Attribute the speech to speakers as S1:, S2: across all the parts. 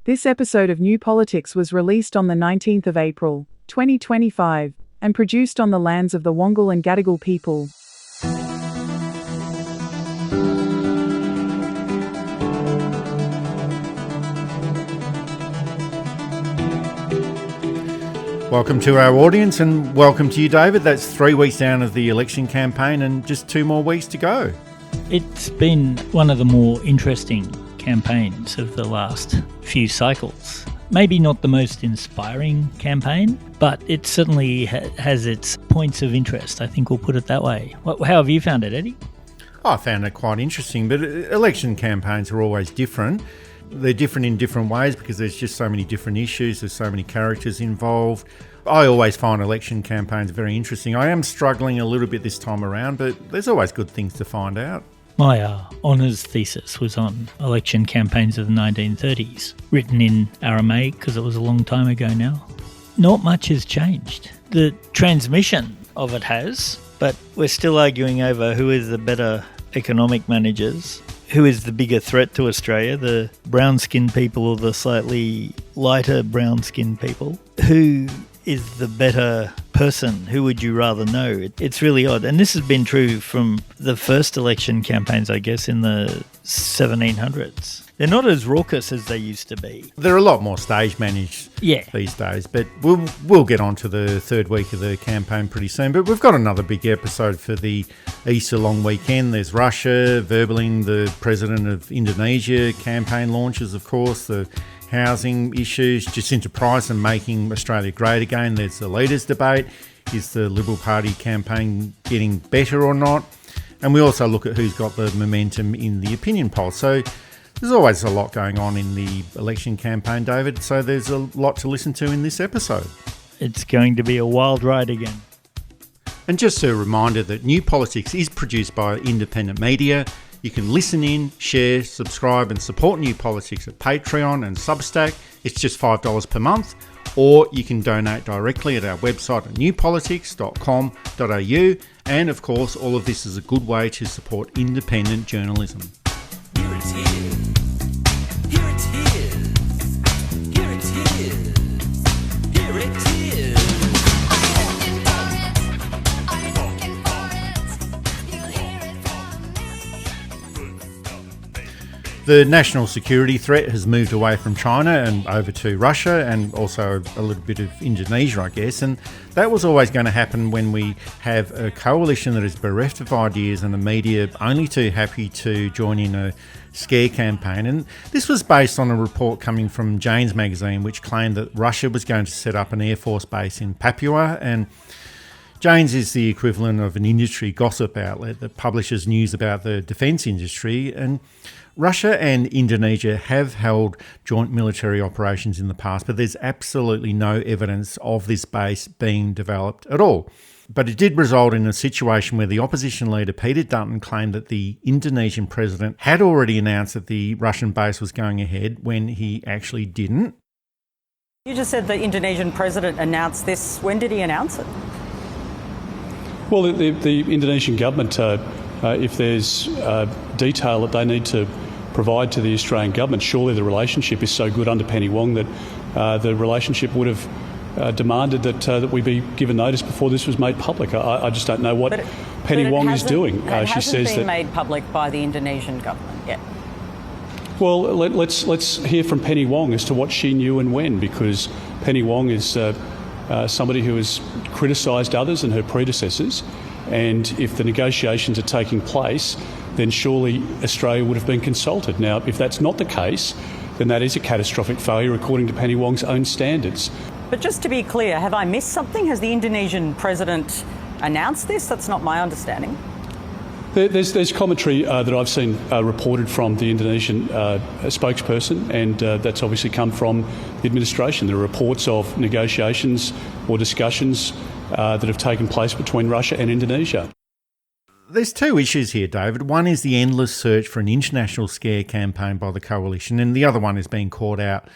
S1: This episode of New Politics was released on the 19th of April, 2025, and produced on the lands of the Wangal and Gadigal people.
S2: Welcome to our audience and welcome to you, David. That's 3 weeks down of the election campaign and just 2 more weeks to go.
S3: It's been one of the more interesting campaigns of the last few cycles. Maybe not the most inspiring campaign, but it certainly has its points of interest. I think we'll put it that way. How have you found it, Eddie?
S2: I found it quite interesting, but election campaigns are always different. They're different in different ways because there's just so many different issues, there's so many characters involved. I always find election campaigns very interesting. I am struggling a little bit this time around, but there's always good things to find out.
S3: My honours thesis was on election campaigns of the 1930s, written in Aramaic because it was a long time ago now. Not much has changed. The transmission of it has, but we're still arguing over who is the better economic managers, who is the bigger threat to Australia, the brown-skinned people or the slightly lighter brown-skinned people. Who is the better person? Who would you rather know? It's really odd. And this has been true from the first election campaigns, I guess, in the 1700s. They're not as raucous as they used to be.
S2: They're a lot more stage managed these days, but we'll get on to the third week of the campaign pretty soon. But we've got another big episode for the Easter long weekend. There's Russia verbaling the president of Indonesia, campaign launches, of course, the housing issues, Jacinta Price and making Australia great again. There's the leaders debate. Is the Liberal Party campaign getting better or not? And we also look at who's got the momentum in the opinion poll. So there's always a lot going on in the election campaign, David. So there's a lot to listen to in this episode.
S3: It's going to be a wild ride again.
S2: And just a reminder that New Politics is produced by independent media. You can listen in, share, subscribe and support New Politics at Patreon and Substack. It's just $5 per month. Or you can donate directly at our website at newpolitics.com.au. And of course, all of this is a good way to support independent journalism.
S4: Here it is. Here it is. Here it is. Here it is.
S2: The national security threat has moved away from China and over to Russia and also a little bit of Indonesia, I guess. And that was always going to happen when we have a coalition that is bereft of ideas and the media only too happy to join in a scare campaign. And this was based on a report coming from Jane's magazine, which claimed that Russia was going to set up an Air Force base in Papua. And Jane's is the equivalent of an industry gossip outlet that publishes news about the defence industry. And Russia and Indonesia have held joint military operations in the past, but there's absolutely no evidence of this base being developed at all. But it did result in a situation where the opposition leader Peter Dutton claimed that the Indonesian president had already announced that the Russian base was going ahead when he actually didn't.
S5: You just said the Indonesian president announced this. When did he announce it?
S6: Well, the Indonesian government, if there's detail that they need to provide to the Australian government, surely the relationship is so good under Penny Wong that the relationship would have demanded that we be given notice before this was made public. I just don't know what Penny Wong is doing.
S5: She says been made public by the Indonesian government yet.
S6: Well, let's hear from Penny Wong as to what she knew and when, because Penny Wong is somebody who has criticised others and her predecessors, and if the negotiations are taking place, then surely Australia would have been consulted. Now, if that's not the case, then that is a catastrophic failure according to Penny Wong's own standards.
S5: But just to be clear, have I missed something? Has the Indonesian president announced this? That's not my understanding.
S6: There's commentary that I've seen reported from the Indonesian spokesperson, and that's obviously come from the administration. There are reports of negotiations or discussions that have taken place between Russia and Indonesia.
S2: There's two issues here, David. One is the endless search for an international scare campaign by the coalition, and the other one is being caught out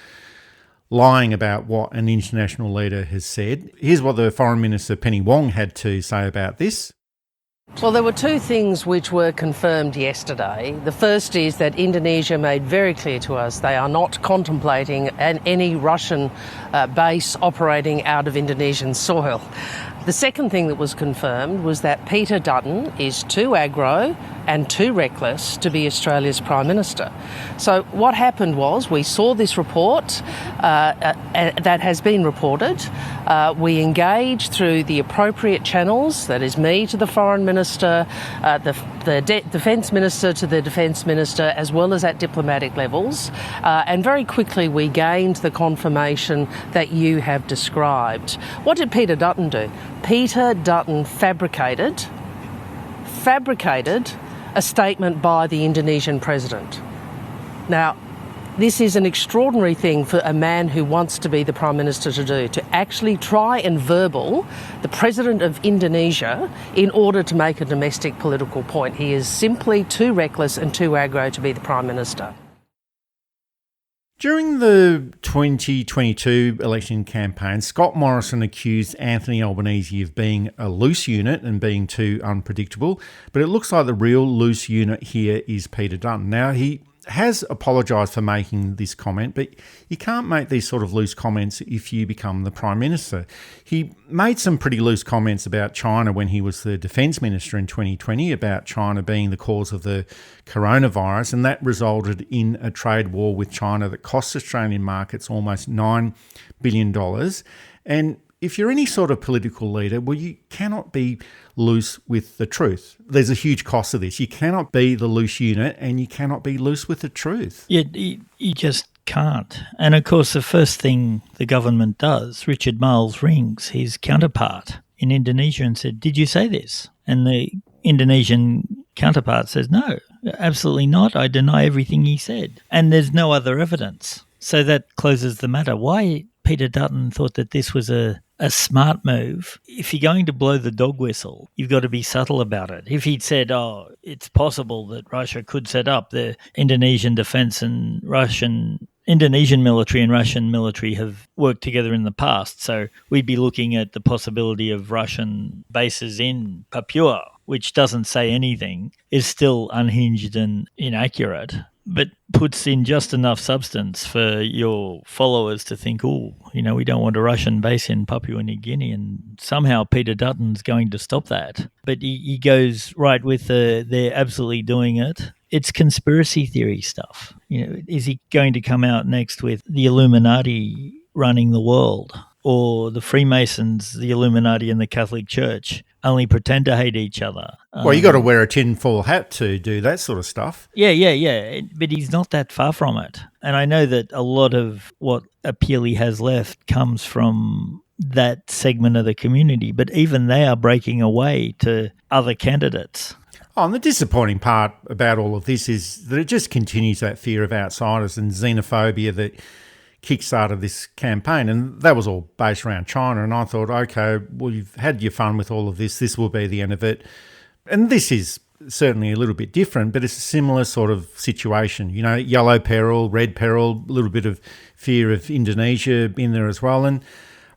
S2: lying about what an international leader has said. Here's what the Foreign Minister Penny Wong had to say about this.
S7: Well, there were two things which were confirmed yesterday. The first is that Indonesia made very clear to us they are not contemplating any Russian base operating out of Indonesian soil. The second thing that was confirmed was that Peter Dutton is too aggro and too reckless to be Australia's Prime Minister. So what happened was we saw this report that has been reported. We engaged through the appropriate channels, that is me to the Foreign Minister, the Defence Minister to the Defence Minister, as well as at diplomatic levels. And very quickly we gained the confirmation that you have described. What did Peter Dutton do? Peter Dutton fabricated a statement by the Indonesian president. Now, this is an extraordinary thing for a man who wants to be the Prime Minister to do, to actually try and verbal the President of Indonesia in order to make a domestic political point. He is simply too reckless and too aggro to be the Prime Minister.
S2: During the 2022 election campaign, Scott Morrison accused Anthony Albanese of being a loose unit and being too unpredictable, but it looks like the real loose unit here is Peter Dutton. Now, he has apologised for making this comment, but you can't make these sort of loose comments if you become the Prime Minister. He made some pretty loose comments about China when he was the Defence Minister in 2020, about China being the cause of the coronavirus, and that resulted in a trade war with China that cost Australian markets almost $9 billion. And if you're any sort of political leader, well, you cannot be loose with the truth. There's a huge cost of this. You cannot be the loose unit and you cannot be loose with the truth.
S3: Yeah, you just can't. And of course, the first thing the government does, Richard Marles rings his counterpart in Indonesia and said, "Did you say this?" And the Indonesian counterpart says, "No, absolutely not. I deny everything he said." And there's no other evidence. So that closes the matter. Why Peter Dutton thought that this was a smart move. If you're going to blow the dog whistle, you've got to be subtle about it. If he'd said, "Oh, it's possible that Russia could set up the Indonesian defence and Indonesian military and Russian military have worked together in the past, so we'd be looking at the possibility of Russian bases in Papua," which doesn't say anything, is still unhinged and inaccurate, but puts in just enough substance for your followers to think, "Oh, we don't want a Russian base in Papua New Guinea," and somehow Peter Dutton's going to stop that. But he goes right with they're absolutely doing it. It's conspiracy theory stuff. Is he going to come out next with the Illuminati running the world, or the Freemasons, the Illuminati and the Catholic Church only pretend to hate each other?
S2: Well, you got to wear a tinfoil hat to do that sort of stuff.
S3: Yeah. But he's not that far from it. And I know that a lot of what appeal he has left comes from that segment of the community, but even they are breaking away to other candidates.
S2: Oh, and the disappointing part about all of this is that it just continues that fear of outsiders and xenophobia that kickstarted this campaign, and that was all based around China. And I thought, okay, well, you've had your fun with all of this. This will be the end of it. And this is certainly a little bit different, but it's a similar sort of situation. Yellow peril, red peril, a little bit of fear of Indonesia in there as well. And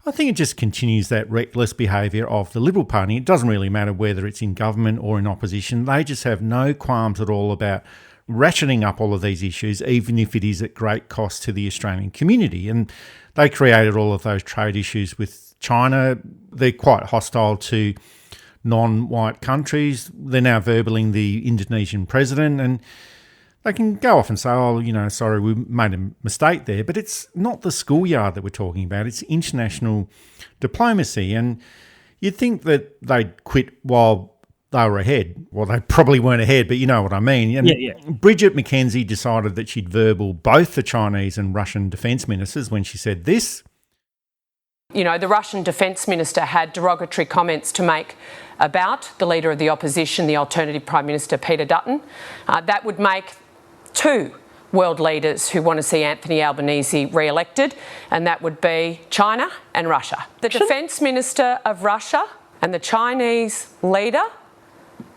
S2: I think it just continues that reckless behaviour of the Liberal Party. It doesn't really matter whether it's in government or in opposition. They just have no qualms at all about ratcheting up all of these issues, even if it is at great cost to the Australian community. And they created all of those trade issues with China. They're quite hostile to non-white countries. They're now verballing the Indonesian president, and they can go off and say, "Oh, sorry, we made a mistake there." But it's not the schoolyard that we're talking about. It's international diplomacy. And you'd think that they'd quit while they were ahead. Well, they probably weren't ahead, but you know what I mean. And
S3: Yeah.
S2: Bridget McKenzie decided that she'd verbal both the Chinese and Russian defence ministers when she said this.
S8: The Russian defence minister had derogatory comments to make about the leader of the opposition, the alternative Prime Minister, Peter Dutton. That would make two world leaders who want to see Anthony Albanese re-elected, and that would be China and Russia. The defence minister of Russia and the Chinese leader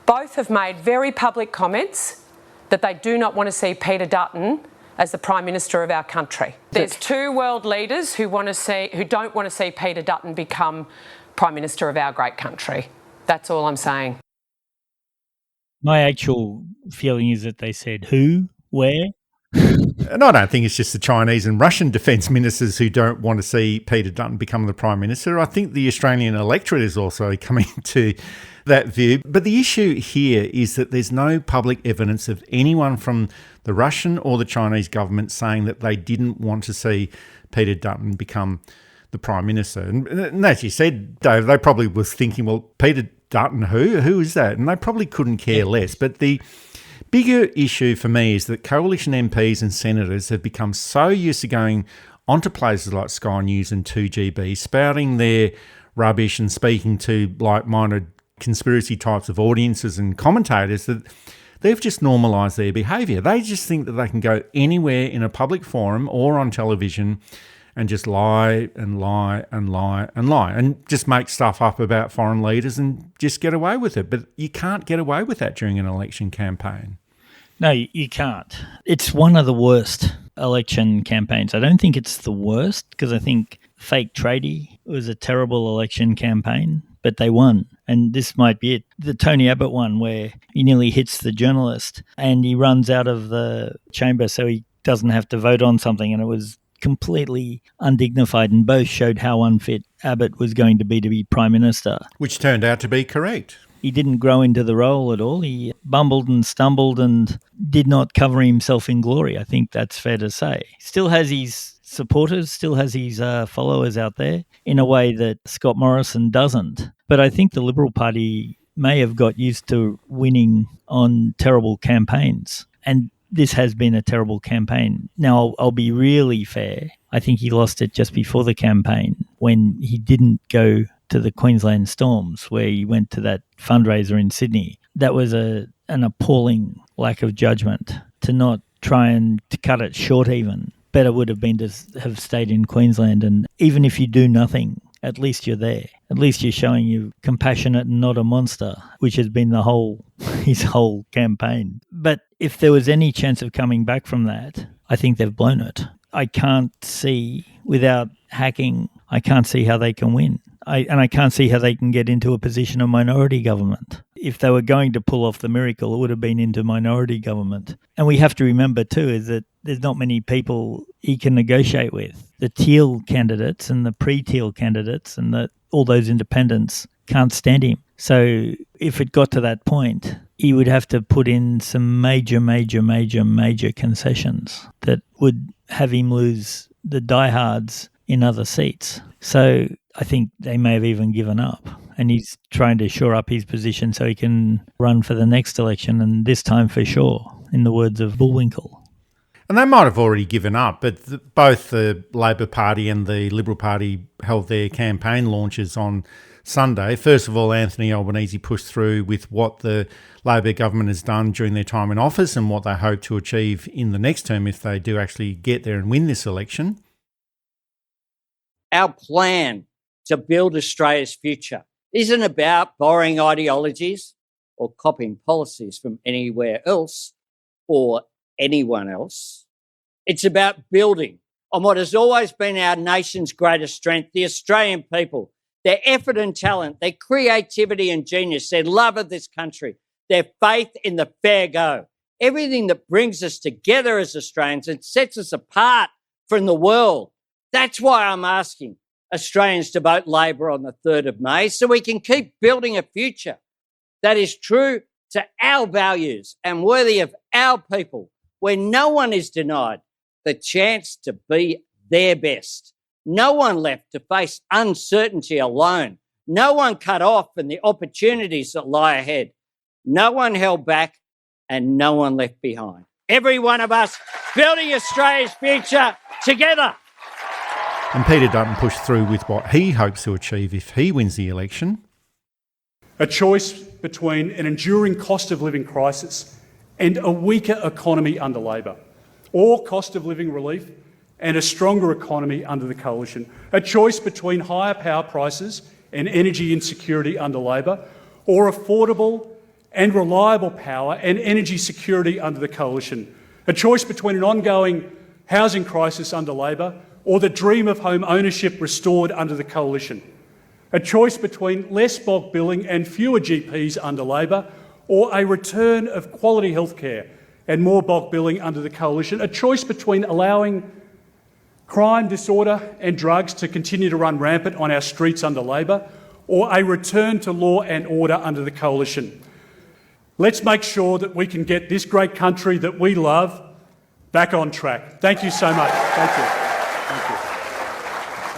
S8: both have made very public comments that they do not want to see Peter Dutton as the Prime Minister of our country. There's two world leaders who don't want to see Peter Dutton become Prime Minister of our great country. That's all I'm saying.
S3: My actual feeling is that they said who, where.
S2: And I don't think it's just the Chinese and Russian defence ministers who don't want to see Peter Dutton become the Prime Minister. I think the Australian electorate is also coming to that view. But the issue here is that there's no public evidence of anyone from the Russian or the Chinese government saying that they didn't want to see Peter Dutton become the Prime Minister. And as you said, Dave, they probably was thinking, well, Peter Dutton, who is that? And they probably couldn't care less. But the bigger issue for me is that coalition MPs and senators have become so used to going onto places like Sky News and 2GB, spouting their rubbish and speaking to like-minded conspiracy types of audiences and commentators that they've just normalised their behaviour. They just think that they can go anywhere in a public forum or on television and just lie and lie and lie and lie and just make stuff up about foreign leaders and just get away with it. But you can't get away with that during an election campaign.
S3: No, you can't. It's one of the worst election campaigns. I don't think it's the worst because I think fake tradie was a terrible election campaign, but they won. And this might be it. The Tony Abbott one where he nearly hits the journalist and he runs out of the chamber so he doesn't have to vote on something, and it was completely undignified, and both showed how unfit Abbott was going to be Prime Minister.
S2: Which turned out to be correct.
S3: He didn't grow into the role at all. He bumbled and stumbled and did not cover himself in glory. I think that's fair to say. Still has his supporters, still has his followers out there in a way that Scott Morrison doesn't. But I think the Liberal Party may have got used to winning on terrible campaigns. And this has been a terrible campaign. Now, I'll be really fair. I think he lost it just before the campaign when he didn't go to the Queensland Storms, where he went to that fundraiser in Sydney. That was an appalling lack of judgment to not try and to cut it short even. Better would have been to have stayed in Queensland. And even if you do nothing, at least you're there. At least you're showing you're compassionate and not a monster, which has been his whole campaign. But if there was any chance of coming back from that, I think they've blown it. I can't see, without hacking, I can't see how they can win. I can't see how they can get into a position of minority government. If they were going to pull off the miracle, it would have been into minority government. And we have to remember too is that there's not many people he can negotiate with. The Teal candidates and the pre-Teal candidates and all those independents can't stand him. So if it got to that point, he would have to put in some major concessions that would have him lose the diehards in other seats. So I think they may have even given up, and he's trying to shore up his position so he can run for the next election, and this time for sure, in the words of Bullwinkle.
S2: And they might have already given up, but both the Labor Party and the Liberal Party held their campaign launches on Sunday. First of all, Anthony Albanese pushed through with what the Labor government has done during their time in office and what they hope to achieve in the next term if they do actually get there and win this election.
S9: Our plan to build Australia's future isn't about borrowing ideologies or copying policies from anywhere else or anyone else. It's about building on what has always been our nation's greatest strength, the Australian people, their effort and talent, their creativity and genius, their love of this country, their faith in the fair go, everything that brings us together as Australians and sets us apart from the world. That's why I'm asking Australians to vote Labor on the 3rd of May so we can keep building a future that is true to our values and worthy of our people, where no one is denied the chance to be their best. No one left to face uncertainty alone. No one cut off from the opportunities that lie ahead. No one held back and no one left behind. Every one of us building Australia's future together.
S2: And Peter Dutton pushed through with what he hopes to achieve if he wins the election.
S6: A choice between an enduring cost of living crisis and a weaker economy under Labor, or cost of living relief and a stronger economy under the Coalition. A choice between higher power prices and energy insecurity under Labor, or affordable and reliable power and energy security under the Coalition. A choice between an ongoing housing crisis under Labor or the dream of home ownership restored under the Coalition. A choice between less bulk billing and fewer GPs under Labor or a return of quality healthcare and more bulk billing under the coalition, a choice between allowing crime, disorder and drugs to continue to run rampant on our streets under Labor, or a return to law and order under the coalition. Let's make sure that we can get this great country that we love back on track. Thank you so much. Thank you.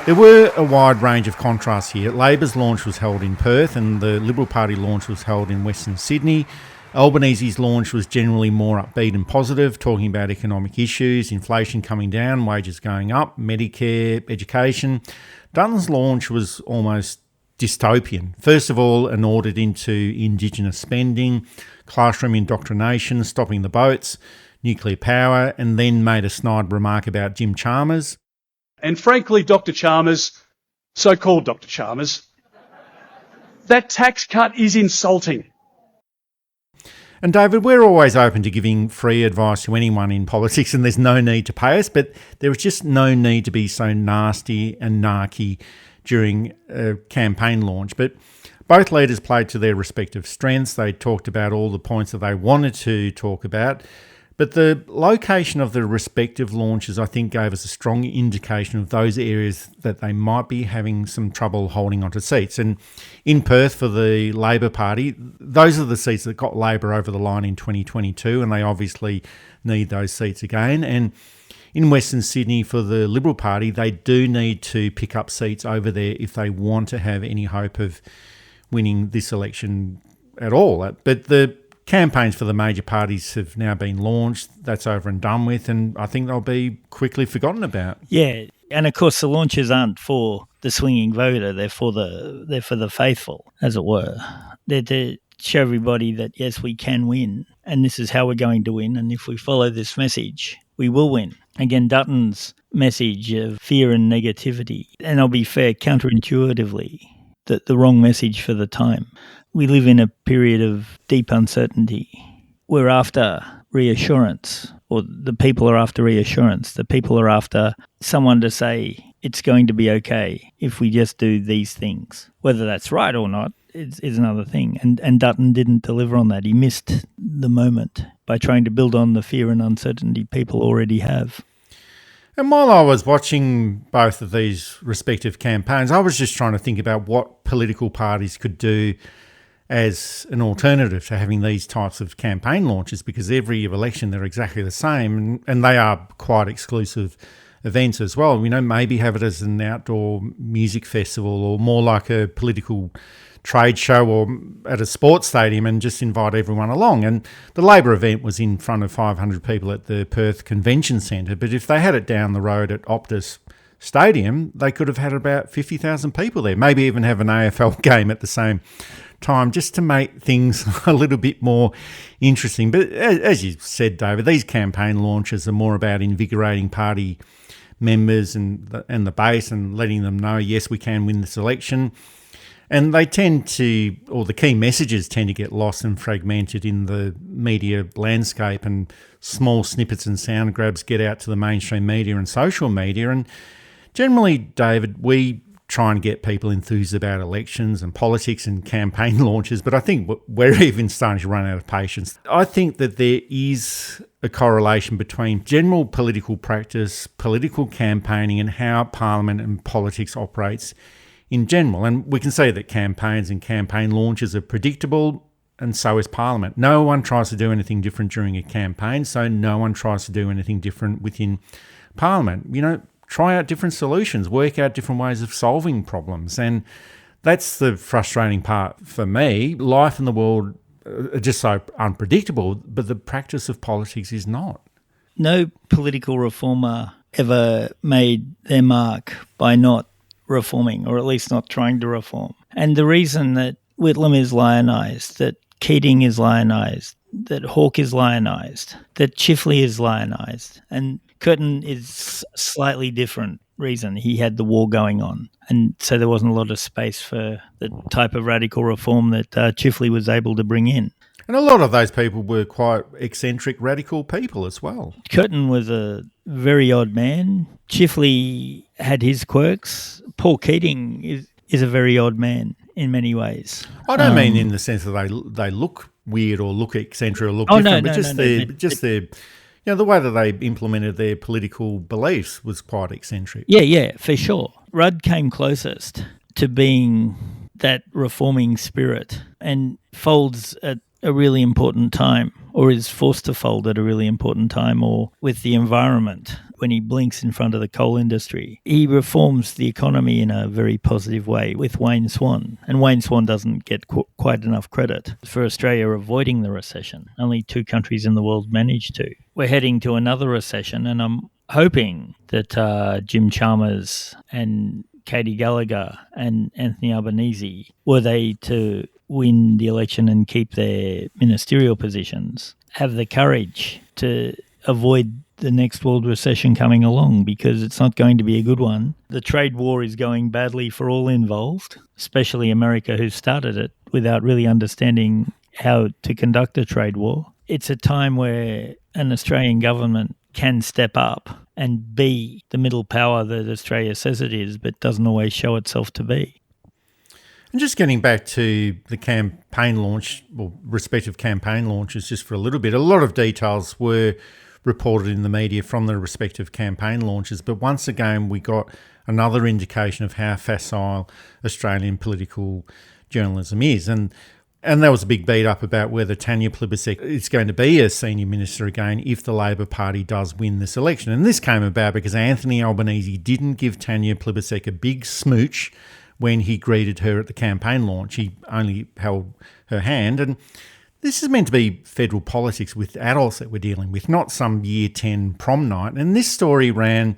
S2: There were a wide range of contrasts here. Labor's launch was held in Perth and the Liberal Party launch was held in Western Sydney. Albanese's launch was generally more upbeat and positive, talking about economic issues, inflation coming down, wages going up, Medicare, education. Dutton's launch was almost dystopian. First of all, an audit into Indigenous spending, classroom indoctrination, stopping the boats, nuclear power, and then made a snide remark about Jim Chalmers.
S6: And frankly, Dr. Chalmers, so-called Dr. Chalmers, that tax cut is insulting.
S2: And David, we're always open to giving free advice to anyone in politics and there's no need to pay us, but there is just no need to be so nasty and narky during a campaign launch. But both leaders played to their respective strengths. They talked about all the points that they wanted to talk about. But the location of the respective launches, I think, gave us a strong indication of those areas that they might be having some trouble holding onto seats. And in Perth for the Labor Party, those are the seats that got Labor over the line in 2022, and they obviously need those seats again. And in Western Sydney for the Liberal Party, they do need to pick up seats over there if they want to have any hope of winning this election at all. But the campaigns for the major parties have now been launched. That's over and done with, and I think they'll be quickly forgotten about.
S3: Yeah, and of course the launches aren't for the swinging voter; they're for the faithful, as it were. They're to show everybody that yes, we can win, and this is how we're going to win. And if we follow this message, we will win. Again, Dutton's message of fear and negativity, and I'll be fair, counterintuitively, the wrong message for the time. We live in a period of deep uncertainty. We're after reassurance, or the people are after reassurance. The people are after someone to say it's going to be okay if we just do these things. Whether that's right or not is another thing. And Dutton didn't deliver on that. He missed the moment by trying to build on the fear and uncertainty people already have.
S2: And while I was watching both of these respective campaigns, I was just trying to think about what political parties could do as an alternative to having these types of campaign launches, because every election they're exactly the same and they are quite exclusive events as well. Maybe have it as an outdoor music festival or more like a political trade show or at a sports stadium and just invite everyone along. And the Labor event was in front of 500 people at the Perth Convention Centre, but if they had it down the road at Optus Stadium, they could have had about 50,000 people there, maybe even have an AFL game at the same time, just to make things a little bit more interesting. But as you said, David, these campaign launches are more about invigorating party members and the base and letting them know, yes, we can win this election. And they tend to, or the key messages tend to get lost and fragmented in the media landscape, and small snippets and sound grabs get out to the mainstream media and social media. And generally, David, we try and get people enthused about elections and politics and campaign launches, but I think we're even starting to run out of patience. I think that there is a correlation between general political practice, political campaigning, and how Parliament and politics operates in general. And we can say that campaigns and campaign launches are predictable, and so is Parliament. No one tries to do anything different during a campaign, so no one tries to do anything different within Parliament. Try out different solutions, work out different ways of solving problems. And that's the frustrating part for me. Life in the world are just so unpredictable, but the practice of politics is not.
S3: No political reformer ever made their mark by not reforming, or at least not trying to reform. And the reason that Whitlam is lionised, that Keating is lionised, that Hawke is lionised, that Chifley is lionised, and Curtin is slightly different reason. He had the war going on, and so there wasn't a lot of space for the type of radical reform that Chifley was able to bring in.
S2: And a lot of those people were quite eccentric, radical people as well.
S3: Curtin was a very odd man. Chifley had his quirks. Paul Keating is a very odd man in many ways.
S2: I don't mean in the sense that they look weird or look eccentric or look
S3: Oh,
S2: different,
S3: no,
S2: but just
S3: no,
S2: their
S3: but-
S2: just their the way that they implemented their political beliefs was quite eccentric.
S3: Yeah, for sure. Rudd came closest to being that reforming spirit and folds at a really important time, or is forced to fold at a really important time, or with the environment when he blinks in front of the coal industry. He reforms the economy in a very positive way with Wayne Swan, and Wayne Swan doesn't get quite enough credit for Australia avoiding the recession. Only 2 countries in the world managed to. We're heading to another recession, and I'm hoping that Jim Chalmers and Katie Gallagher and Anthony Albanese, were they to win the election and keep their ministerial positions, have the courage to avoid the next world recession coming along, because it's not going to be a good one. The trade war is going badly for all involved, especially America, who started it without really understanding how to conduct a trade war. It's a time where an Australian government can step up and be the middle power that Australia says it is, but doesn't always show itself to be.
S2: And just getting back to the campaign launch, or respective campaign launches, just for a little bit, a lot of details were reported in the media from the respective campaign launches, but once again we got another indication of how facile Australian political journalism is. And there was a big beat up about whether Tanya Plibersek is going to be a senior minister again if the Labor Party does win this election. And this came about because Anthony Albanese didn't give Tanya Plibersek a big smooch when he greeted her at the campaign launch. He only held her hand. And this is meant to be federal politics with adults that we're dealing with, not some year 10 prom night. And this story ran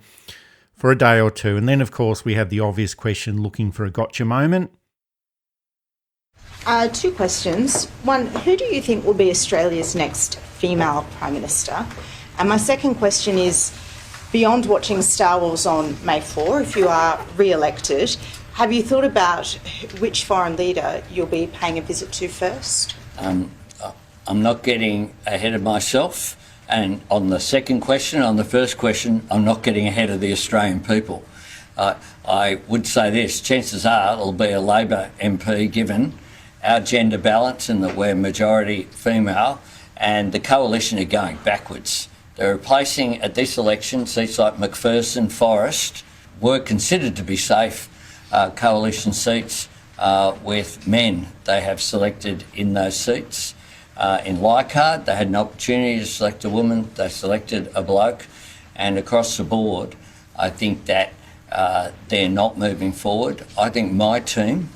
S2: for a day or two. And then, of course, we have the obvious question looking for a gotcha moment.
S10: 2 questions. One, who do you think will be Australia's next female Prime Minister? And my second question is, beyond watching Star Wars on May 4, if you are re-elected, have you thought about which foreign leader you'll be paying a visit to first?
S9: I'm not getting ahead of myself. And on the second question, on the first question, I'm not getting ahead of the Australian people. I would say this, chances are it'll be a Labor MP, given our gender balance and that we're majority female, and the coalition are going backwards. They're replacing, at this election, seats like Macpherson, Forrest, were considered to be safe coalition seats with men they have selected in those seats. In Leichhardt, they had an opportunity to select a woman, they selected a bloke, and across the board, I think that they're not moving forward. I think my team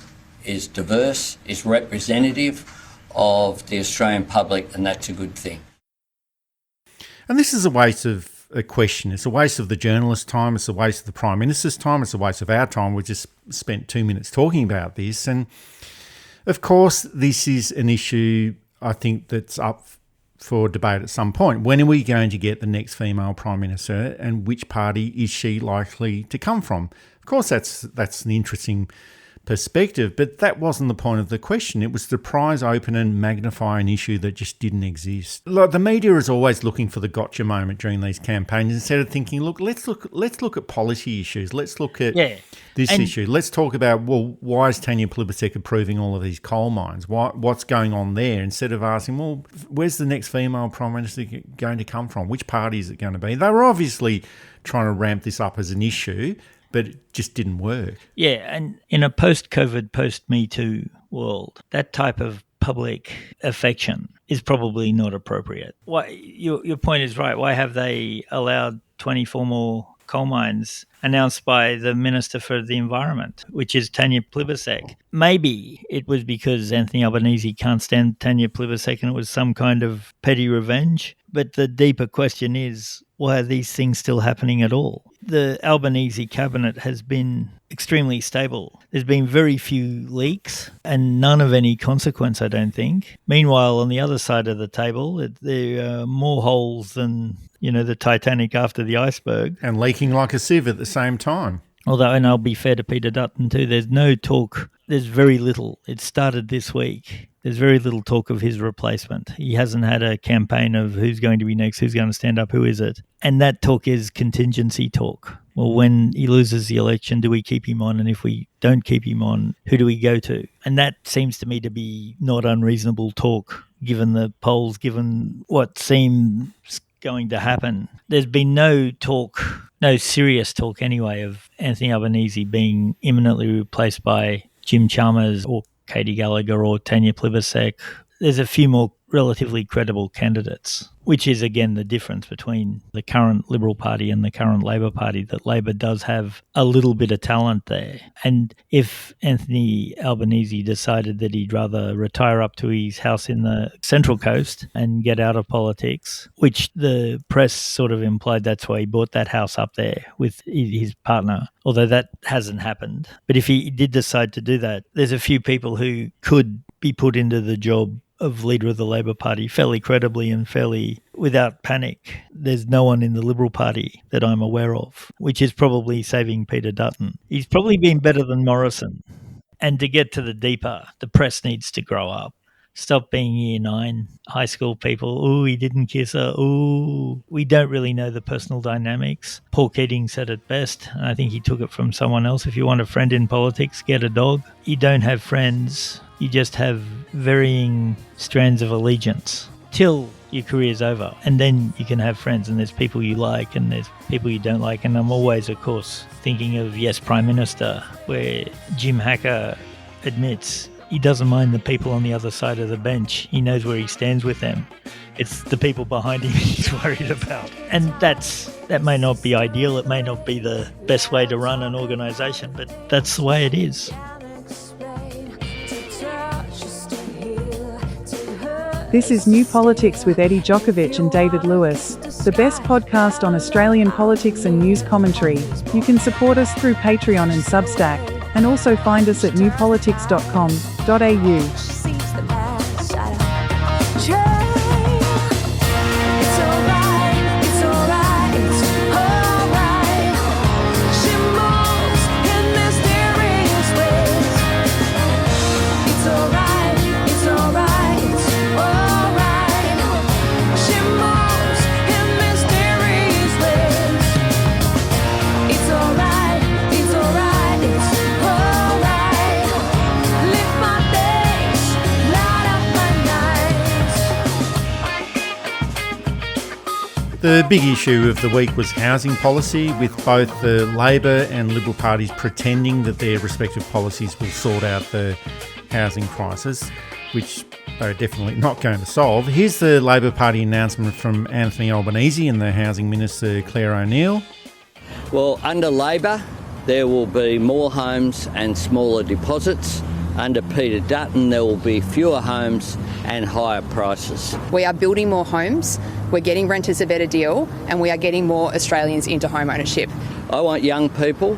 S9: is diverse, is representative of the Australian public, and that's a good thing.
S2: And this is a waste of a question. It's a waste of the journalist's time. It's a waste of the Prime Minister's time. It's a waste of our time. We just spent 2 minutes talking about this. And of course, this is an issue I think that's up for debate at some point. When are we going to get the next female Prime Minister, and which party is she likely to come from? Of course, that's an interesting perspective, but that wasn't the point of the question. It was to prize open and magnify an issue that just didn't exist. Like, the media is always looking for the gotcha moment during these campaigns instead of thinking, let's look at policy issues. Let's look at this issue. Let's talk about, well, why is Tanya Plibersek approving all of these coal mines? What's going on there? Instead of asking, well, where's the next female Prime Minister going to come from? Which party is it going to be? They were obviously trying to ramp this up as an issue, but it just didn't work. Yeah,
S3: and in a post-COVID, post-Me Too world, that type of public affection is probably not appropriate. Why, your point is right. Why have they allowed 24 more coal mines announced by the Minister for the Environment, which is Tanya Plibersek? Maybe it was because Anthony Albanese can't stand Tanya Plibersek and it was some kind of petty revenge. But the deeper question is, why are these things still happening at all? The Albanese cabinet has been extremely stable. There's been very few leaks and none of any consequence, I don't think. Meanwhile, on the other side of the table, there are more holes than, the Titanic after the iceberg.
S2: And leaking like a sieve at the same time.
S3: Although, and I'll be fair to Peter Dutton too, there's no talk, there's very little. It started this week. There's very little talk of his replacement. He hasn't had a campaign of who's going to be next, who's going to stand up, who is it? And that talk is contingency talk. Well, when he loses the election, do we keep him on? And if we don't keep him on, who do we go to? And that seems to me to be not unreasonable talk given the polls, given what seems going to happen. There's been no serious talk anyway, of Anthony Albanese being imminently replaced by Jim Chalmers or Katie Gallagher or Tanya Plibersek. There's a few more relatively credible candidates, which is, again, the difference between the current Liberal Party and the current Labor Party, that Labor does have a little bit of talent there. And if Anthony Albanese decided that he'd rather retire up to his house in the Central Coast and get out of politics, which the press sort of implied that's why he bought that house up there with his partner, although that hasn't happened. But if he did decide to do that, there's a few people who could be put into the job of leader of the Labor Party fairly credibly and fairly without panic. There's no one in the Liberal Party that I'm aware of, which is probably saving Peter Dutton. He's probably been better than Morrison. And to get to the deeper, the press needs to grow up. Stop being year 9 high school people. Ooh, he didn't kiss her. Ooh, we don't really know the personal dynamics. Paul Keating said it best, and I think he took it from someone else. If you want a friend in politics, get a dog. You don't have friends. You just have varying strands of allegiance till your career's over. And then you can have friends, and there's people you like and there's people you don't like. And I'm always, of course, thinking of Yes, Prime Minister, where Jim Hacker admits he doesn't mind the people on the other side of the bench. He knows where he stands with them. It's the people behind him he's worried about. And that may not be ideal. It may not be the best way to run an organisation, but that's the way it is.
S1: This is New Politics with Eddie Djokovic and David Lewis, the best podcast on Australian politics and news commentary. You can support us through Patreon and Substack, and also find us at newpolitics.com.au.
S2: The big issue of the week was housing policy, with both the Labor and Liberal parties pretending that their respective policies will sort out the housing crisis, which they're definitely not going to solve. Here's the Labor Party announcement from Anthony Albanese and the Housing Minister Claire O'Neill.
S9: Well, under Labor, there will be more homes and smaller deposits. Under Peter Dutton, there will be fewer homes and higher prices.
S11: We are building more homes, we're getting renters a better deal, and we are getting more Australians into home ownership.
S9: I want young people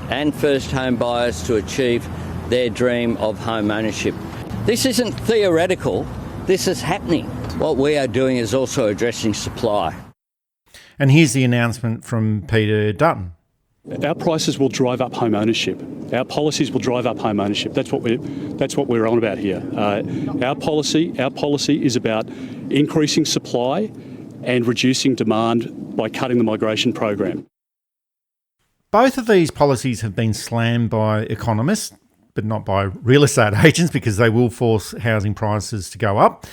S9: and first home buyers to achieve their dream of home ownership. This isn't theoretical, this is happening. What we are doing is also addressing supply.
S2: And here's the announcement from Peter Dutton.
S6: Our prices will drive up home ownership. Our policies will drive up home ownership. That's what we're on about here. Our policy is about increasing supply and reducing demand by cutting the migration program.
S2: Both of these policies have been slammed by economists, but not by real estate agents, because they will force housing prices to go up.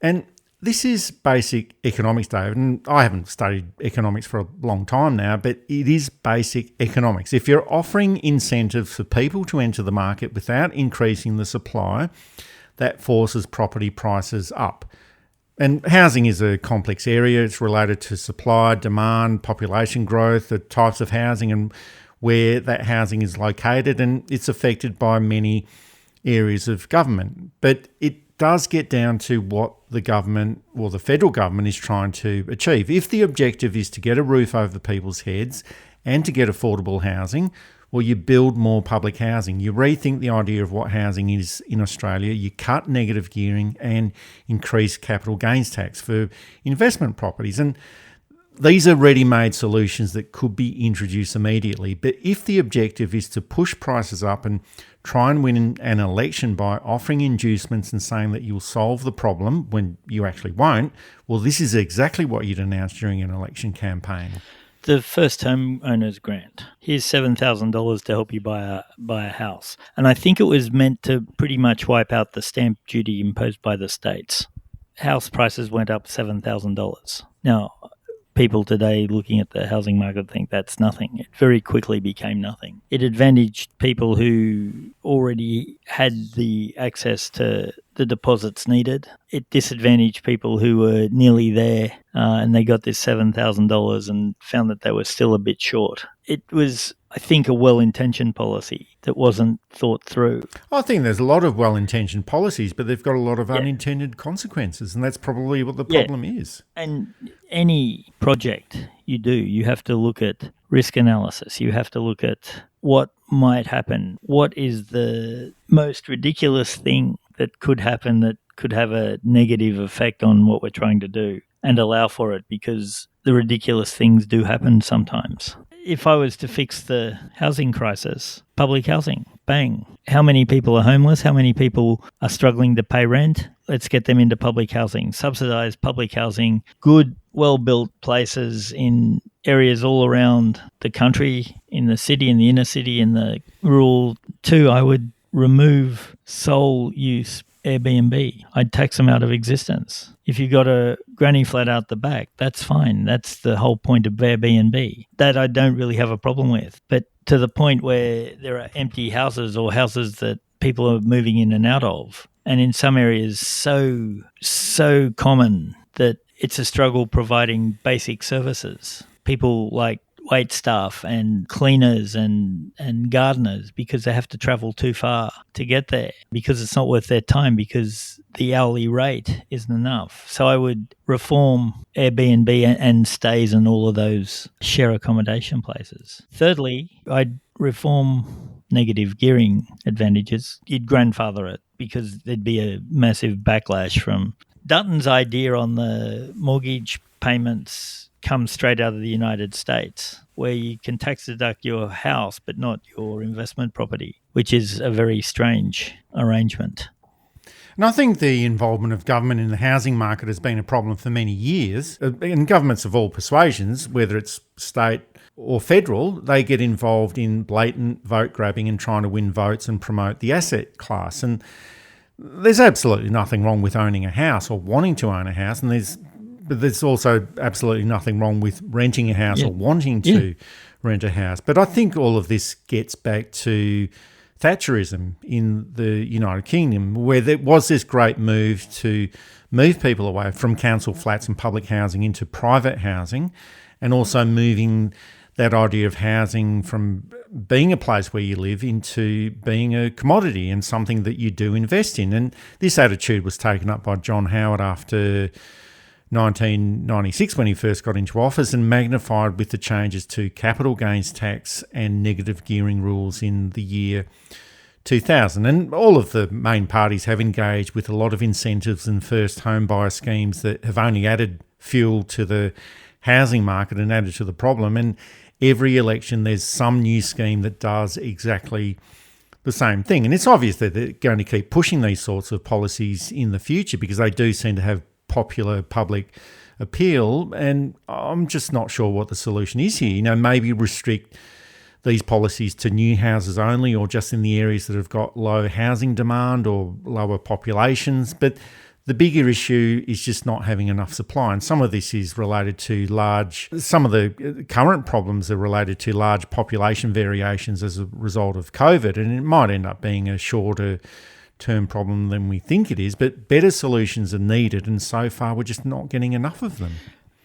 S2: And this is basic economics, David, and I haven't studied economics for a long time now, but it is basic economics. If you're offering incentives for people to enter the market without increasing the supply, that forces property prices up. And housing is a complex area. It's related to supply, demand, population growth, the types of housing and where that housing is located, and it's affected by many areas of government. But it does get down to what the government or the federal government is trying to achieve. If the objective is to get a roof over people's heads and to get affordable housing, well, you build more public housing. You rethink the idea of what housing is in Australia. You cut negative gearing and increase capital gains tax for investment properties. And these are ready-made solutions that could be introduced immediately. But if the objective is to push prices up and try and win an election by offering inducements and saying that you'll solve the problem when you actually won't, well, this is exactly what you'd announce during an election campaign.
S3: The first home owners grant. Here's $7,000 to help you buy a house. And I think it was meant to pretty much wipe out the stamp duty imposed by the states. house prices went up $7,000. Now, people today looking at the housing market think that's nothing. It very quickly became nothing. It advantaged people who already had the access to the deposits needed. It disadvantaged people who were nearly there and they got this $7,000 and found that they were still a bit short. It was, I think, a well-intentioned policy that wasn't thought through.
S2: I think there's a lot of well-intentioned policies, but they've got a lot of unintended consequences, and that's probably what the problem is.
S3: And any project you do, you have to look at risk analysis. You have to look at what might happen. What is the most ridiculous thing that could happen that could have a negative effect on what we're trying to do, and allow for it, because the ridiculous things do happen sometimes. If I was to fix the housing crisis, public housing, bang. How many people are homeless? How many people are struggling to pay rent? Let's get them into public housing, subsidised public housing, good, well-built places in areas all around the country, in the city, in the inner city, in the rural too. I would remove sole use Airbnb. I'd tax them out of existence. If you got a granny flat out the back, that's fine. That's the whole point of Airbnb. That I don't really have a problem with. But to the point where there are empty houses or houses that people are moving in and out of, and in some areas so common that it's a struggle providing basic services. People like wait staff and cleaners and gardeners, because they have to travel too far to get there, because it's not worth their time, because the hourly rate isn't enough. So I would reform Airbnb and stays and all of those share accommodation places. Thirdly, I'd reform negative gearing advantages. You'd grandfather it, because there'd be a massive backlash from Dutton's idea on the mortgage payments comes straight out of the United States, where you can tax deduct your house but not your investment property, which is a very strange arrangement.
S2: And I think the involvement of government in the housing market has been a problem for many years. And governments of all persuasions, whether it's state or federal, they get involved in blatant vote grabbing and trying to win votes and promote the asset class. And there's absolutely nothing wrong with owning a house or wanting to own a house, and but there's also absolutely nothing wrong with renting a house or wanting to rent a house. But I think all of this gets back to Thatcherism in the United Kingdom, where there was this great move to move people away from council flats and public housing into private housing, and also moving that idea of housing from being a place where you live into being a commodity and something that you do invest in. And this attitude was taken up by John Howard after 1996 when he first got into office, and magnified with the changes to capital gains tax and negative gearing rules in the year 2000. And all of the main parties have engaged with a lot of incentives and first home buyer schemes that have only added fuel to the housing market and added to the problem. And every election there's some new scheme that does exactly the same thing. And it's obvious that they're going to keep pushing these sorts of policies in the future, because they do seem to have popular public appeal, and I'm just not sure what the solution is here. Maybe restrict these policies to new houses only, or just in the areas that have got low housing demand or lower populations. But the bigger issue is just not having enough supply, and some of this is related to some of the current problems are related to large population variations as a result of COVID, and it might end up being a shorter term problem than we think it is, but better solutions are needed, and so far we're just not getting enough of them.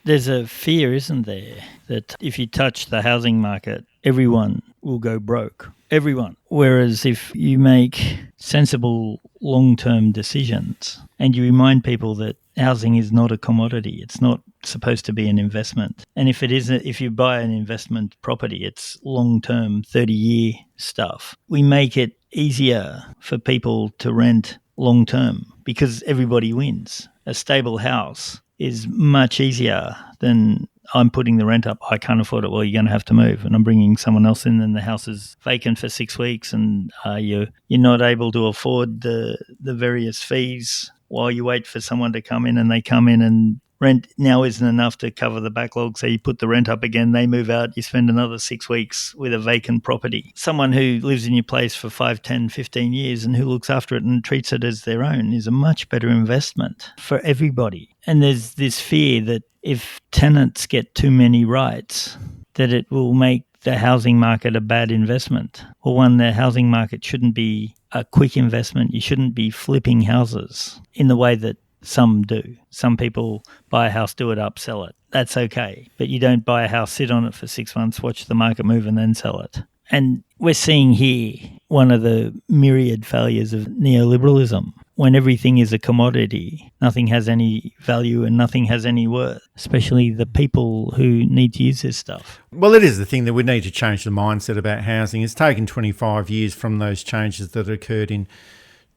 S3: There's a fear, isn't there, that if you touch the housing market, everyone will go broke. Everyone. Whereas if you make sensible long-term decisions and you remind people that housing is not a commodity, it's not supposed to be an investment. And if it isn't, if you buy an investment property, it's long-term 30-year stuff. We make it easier for people to rent long-term because everybody wins. A stable house is much easier than I'm putting the rent up, I can't afford it, well, you're going to have to move, and I'm bringing someone else in, and the house is vacant for 6 weeks, and you're not able to afford the various fees while you wait for someone to come in, and they come in and rent now isn't enough to cover the backlog, so you put the rent up again, they move out, you spend another 6 weeks with a vacant property. Someone who lives in your place for 5, 10, 15 years and who looks after it and treats it as their own is a much better investment for everybody. And there's this fear that if tenants get too many rights, that it will make the housing market a bad investment, or one, the housing market shouldn't be a quick investment. You shouldn't be flipping houses in the way that some do. Some people buy a house, do it up, sell it. That's okay. But you don't buy a house, sit on it for 6 months, watch the market move and then sell it. And we're seeing here one of the myriad failures of neoliberalism. When everything is a commodity, nothing has any value and nothing has any worth, especially the people who need to use this stuff.
S2: Well, it is the thing that we need to change the mindset about housing. It's taken 25 years from those changes that occurred in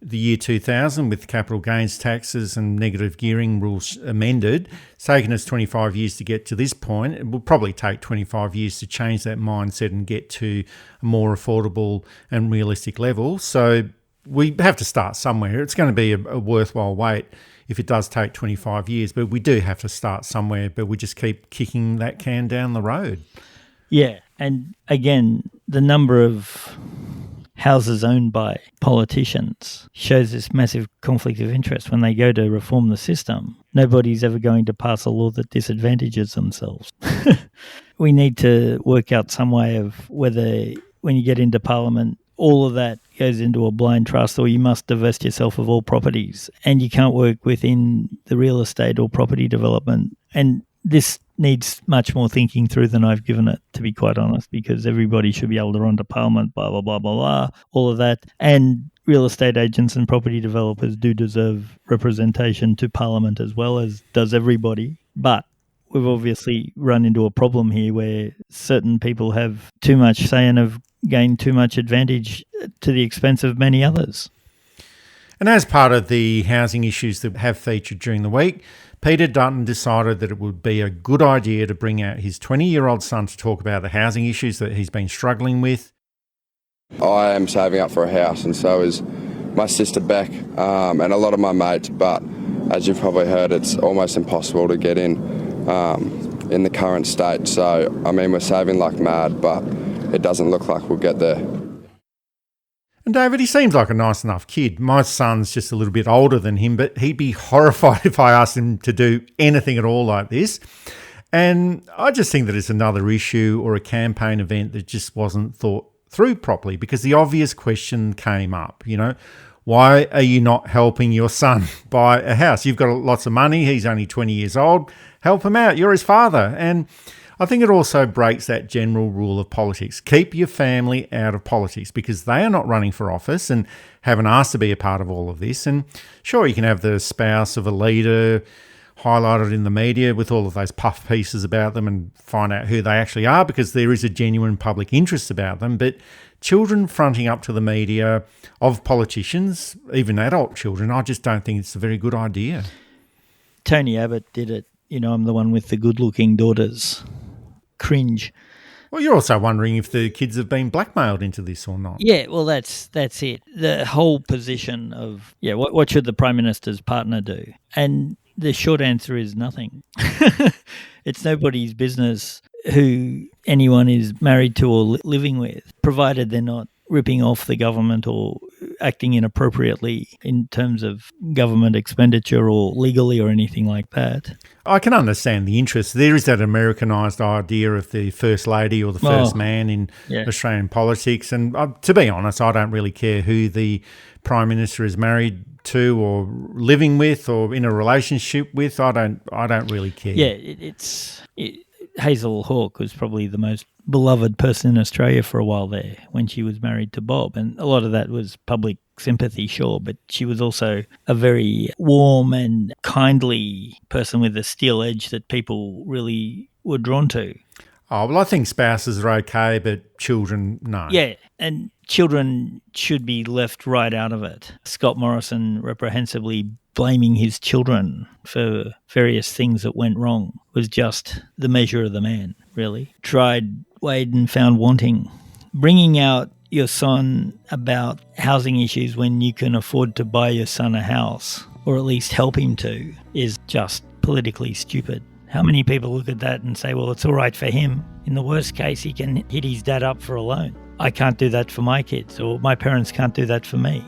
S2: the year 2000 with capital gains taxes and negative gearing rules amended. It's taken us 25 years to get to this point. It will probably take 25 years to change that mindset and get to a more affordable and realistic level. So we have to start somewhere. It's going to be a worthwhile wait if it does take 25 years, but we do have to start somewhere, but we just keep kicking that can down the road.
S3: Yeah, and again, the number of houses owned by politicians shows this massive conflict of interest. When they go to reform the system, nobody's ever going to pass a law that disadvantages themselves. We need to work out some way of whether when you get into Parliament, all of that goes into a blind trust, or you must divest yourself of all properties and you can't work within the real estate or property development. And this needs much more thinking through than I've given it, to be quite honest, because everybody should be able to run to Parliament, blah, blah, blah, blah, blah, all of that. And real estate agents and property developers do deserve representation to Parliament as well, as does everybody. But we've obviously run into a problem here where certain people have too much say and have gained too much advantage to the expense of many others.
S2: And as part of the housing issues that have featured during the week, Peter Dutton decided that it would be a good idea to bring out his 20-year-old son to talk about the housing issues that he's been struggling with.
S12: I am saving up for a house, and so is my sister Beck and a lot of my mates, but as you've probably heard, it's almost impossible to get in the current state. So, I mean, we're saving like mad, but it doesn't look like we'll get there.
S2: And David, he seems like a nice enough kid. My son's just a little bit older than him, but he'd be horrified if I asked him to do anything at all like this. And I just think that it's another issue or a campaign event that just wasn't thought through properly, because the obvious question came up, why are you not helping your son buy a house? You've got lots of money. He's only 20 years old. Help him out. You're his father. And I think it also breaks that general rule of politics. Keep your family out of politics, because they are not running for office and haven't asked to be a part of all of this. And sure, you can have the spouse of a leader highlighted in the media with all of those puff pieces about them and find out who they actually are, because there is a genuine public interest about them. But children fronting up to the media of politicians, even adult children, I just don't think it's a very good idea.
S3: Tony Abbott did it. I'm the one with the good-looking daughters. Cringe.
S2: Well, you're also wondering if the kids have been blackmailed into this or not.
S3: Yeah, well, that's it. The whole position of, what should the Prime Minister's partner do? And the short answer is nothing. It's nobody's business who anyone is married to or living with, provided they're not ripping off the government or acting inappropriately in terms of government expenditure or legally or anything like that.
S2: I can understand the interest. There is that Americanised idea of the First Lady or the First Man in Australian politics. And to be honest, I don't really care who the Prime Minister is married to or living with or in a relationship with. I don't really care.
S3: Yeah, Hazel Hawke was probably the most beloved person in Australia for a while there when she was married to Bob. And a lot of that was public sympathy, sure, but she was also a very warm and kindly person with a steel edge that people really were drawn to.
S2: Oh, well, I think spouses are okay, but children, no.
S3: Yeah, and children should be left right out of it. Scott Morrison reprehensibly blaming his children for various things that went wrong was just the measure of the man, really. Tried, weighed and found wanting. Bringing out your son about housing issues when you can afford to buy your son a house, or at least help him to, is just politically stupid. How many people look at that and say, well, it's all right for him. In the worst case, he can hit his dad up for a loan. I can't do that for my kids, or my parents can't do that for me.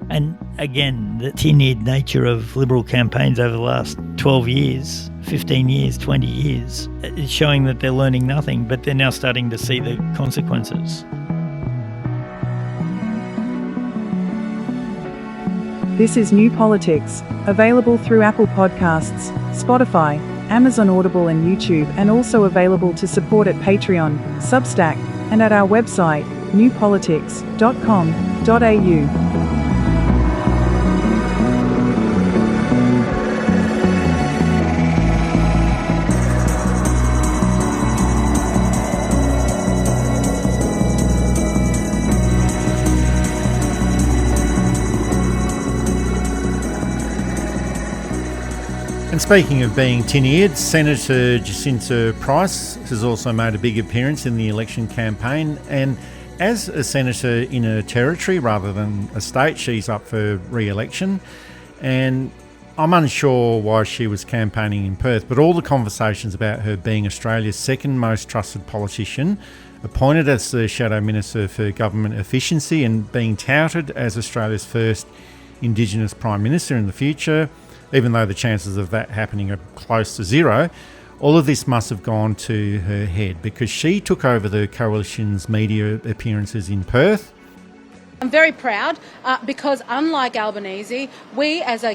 S3: And again, the tin-eared nature of Liberal campaigns over the last 12 years, 15 years, 20 years, is showing that they're learning nothing, but they're now starting to see the consequences.
S1: This is New Politics, available through Apple Podcasts, Spotify, Amazon Audible and YouTube, and also available to support at Patreon, Substack, and at our website, newpolitics.com.au.
S2: And speaking of being tin-eared, Senator Jacinta Price has also made a big appearance in the election campaign, and as a senator in a territory rather than a state, she's up for re-election. And I'm unsure why she was campaigning in Perth, but all the conversations about her being Australia's second most trusted politician, appointed as the Shadow Minister for Government Efficiency and being touted as Australia's first Indigenous Prime Minister in the future, even though the chances of that happening are close to zero, all of this must have gone to her head because she took over the Coalition's media appearances in Perth.
S13: I'm very proud because unlike Albanese, we as a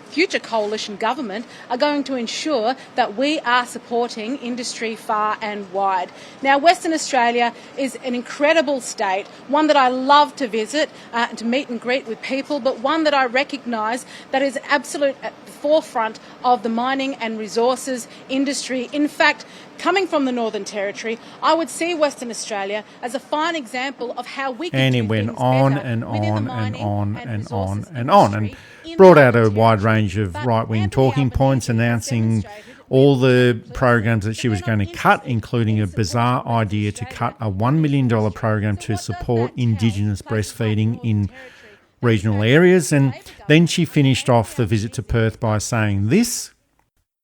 S13: future coalition government are going to ensure that we are supporting industry far and wide. Now, Western Australia is an incredible state, one that I love to visit, to meet and greet with people, but one that I recognise that is absolute at the forefront of the mining and resources industry. In fact, coming from the Northern Territory, I would see Western Australia as a fine example of how we can
S2: and
S13: do
S2: it went
S13: things
S2: on
S13: better
S2: and
S13: within the
S2: on and
S13: mining
S2: on
S13: and
S2: and on
S13: resources
S2: and on, and
S13: industry
S2: brought
S13: in
S2: out
S13: the
S2: a wide
S13: Territory.
S2: range of
S13: But
S2: right-wing
S13: Anthony
S2: talking
S13: Albanese
S2: points,
S13: has
S2: announcing
S13: demonstrated
S2: all the programs that she was going to cut, including a bizarre idea to cut a $1 million program to support Indigenous breastfeeding in regional areas. And then she finished off the visit to Perth by saying this.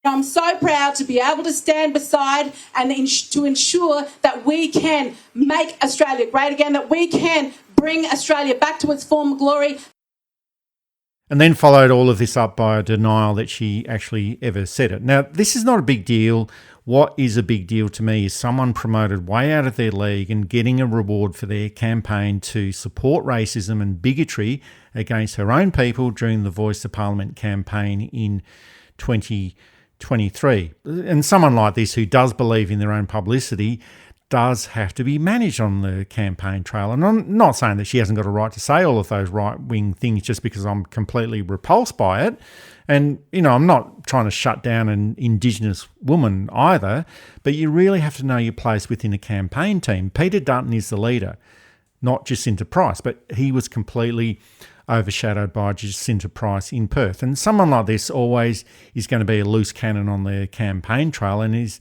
S13: I'm so proud to be able to stand beside and to ensure that we can make Australia great again, that we can bring Australia back to its former glory.
S2: And then followed all of this up by a denial that she actually ever said it. Now, this is not a big deal. What is a big deal to me is someone promoted way out of their league and getting a reward for their campaign to support racism and bigotry against her own people during the Voice to Parliament campaign in 2023. And someone like this who does believe in their own publicity does have to be managed on the campaign trail. And I'm not saying that she hasn't got a right to say all of those right-wing things just because I'm completely repulsed by it. And, you know, I'm not trying to shut down an Indigenous woman either, but you really have to know your place within a campaign team. Peter Dutton is the leader, not Jacinta Price, but he was completely overshadowed by Jacinta Price in Perth. And someone like this always is going to be a loose cannon on the campaign trail, and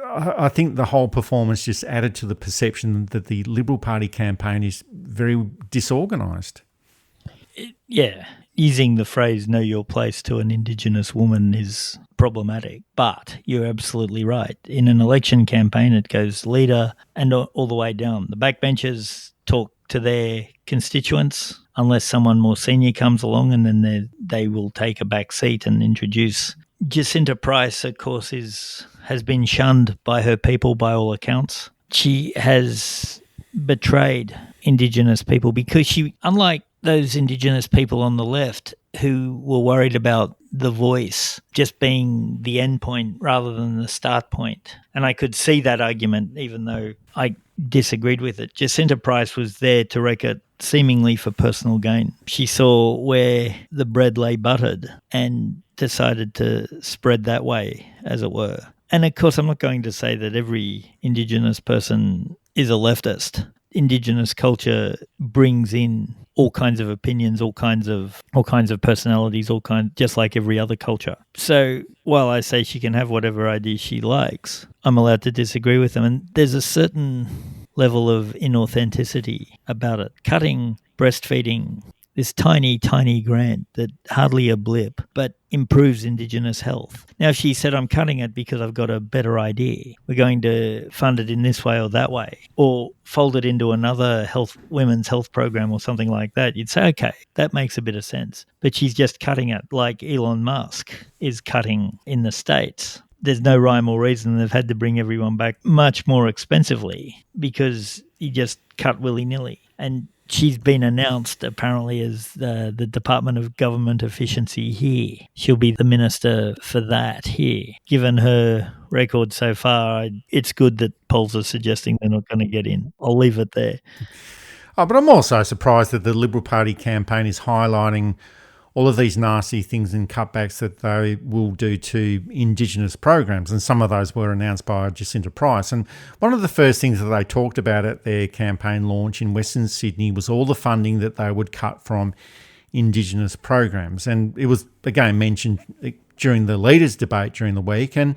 S2: I think the whole performance just added to the perception that the Liberal Party campaign is very disorganised.
S3: Yeah, using the phrase know your place to an Indigenous woman is problematic, but you're absolutely right. In an election campaign, it goes leader and all the way down. The backbenchers talk to their constituents unless someone more senior comes along, and then they will take a back seat and introduce. Jacinta Price, of course, has been shunned by her people by all accounts. She has betrayed Indigenous people because she, unlike those Indigenous people on the left who were worried about the voice just being the end point rather than the start point. And I could see that argument even though I disagreed with it. Jacinta Price was there to wreck it seemingly for personal gain. She saw where the bread lay buttered and decided to spread that way, as it were. And of course, I'm not going to say that every Indigenous person is a leftist. Indigenous culture brings in all kinds of opinions, all kinds of personalities, just like every other culture. So while I say she can have whatever ideas she likes, I'm allowed to disagree with them. And there's a certain level of inauthenticity about it. Cutting breastfeeding, this tiny, tiny grant that hardly a blip, but improves Indigenous health. Now, if she said, I'm cutting it because I've got a better idea, we're going to fund it in this way or that way, or fold it into another women's health program or something like that, you'd say, okay, that makes a bit of sense. But she's just cutting it like Elon Musk is cutting in the States. There's no rhyme or reason. They've had to bring everyone back much more expensively because you just cut willy-nilly. And she's been announced apparently as the Department of Government Efficiency here. She'll be the minister for that here. Given her record so far, it's good that polls are suggesting they're not going to get in. I'll leave it there.
S2: Oh, but I'm also surprised that the Liberal Party campaign is highlighting all of these nasty things and cutbacks that they will do to Indigenous programs. And some of those were announced by Jacinta Price. And one of the first things that they talked about at their campaign launch in Western Sydney was all the funding that they would cut from Indigenous programs. And it was, again, mentioned during the leaders' debate during the week. And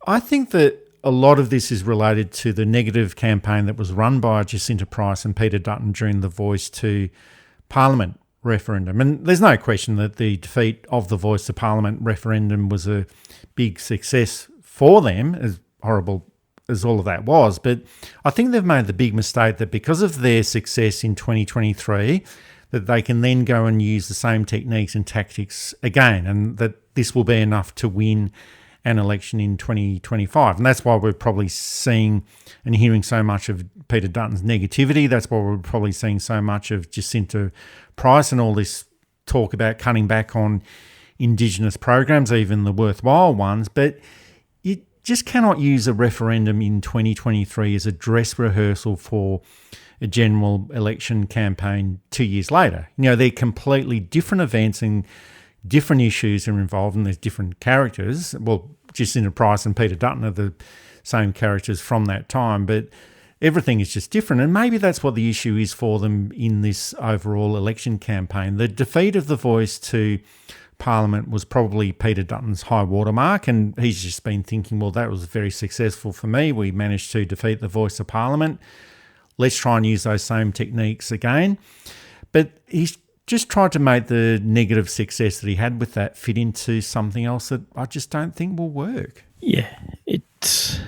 S2: I think that a lot of this is related to the negative campaign that was run by Jacinta Price and Peter Dutton during the Voice to Parliament referendum. And there's no question that the defeat of the Voice to Parliament referendum was a big success for them, as horrible as all of that was. But I think they've made the big mistake that because of their success in 2023, that they can then go and use the same techniques and tactics again, and that this will be enough to win an election in 2025. And that's why we're probably seeing and hearing so much of Peter Dutton's negativity. That's why we're probably seeing so much of Jacinta Price and all this talk about cutting back on Indigenous programs, even the worthwhile ones. But you just cannot use a referendum in 2023 as a dress rehearsal for a general election campaign 2 years later. You know, they're completely different events and different issues are involved, and there's different characters. Well, Jacinta Price and Peter Dutton are the same characters from that time, but everything is just different. And maybe that's what the issue is for them in this overall election campaign. The defeat of the Voice to Parliament was probably Peter Dutton's high watermark, and he's just been thinking, well, that was very successful for me. We managed to defeat the Voice of Parliament. Let's try and use those same techniques again. But he's just tried to make the negative success that he had with that fit into something else that I just don't think will work.
S3: Yeah, it's...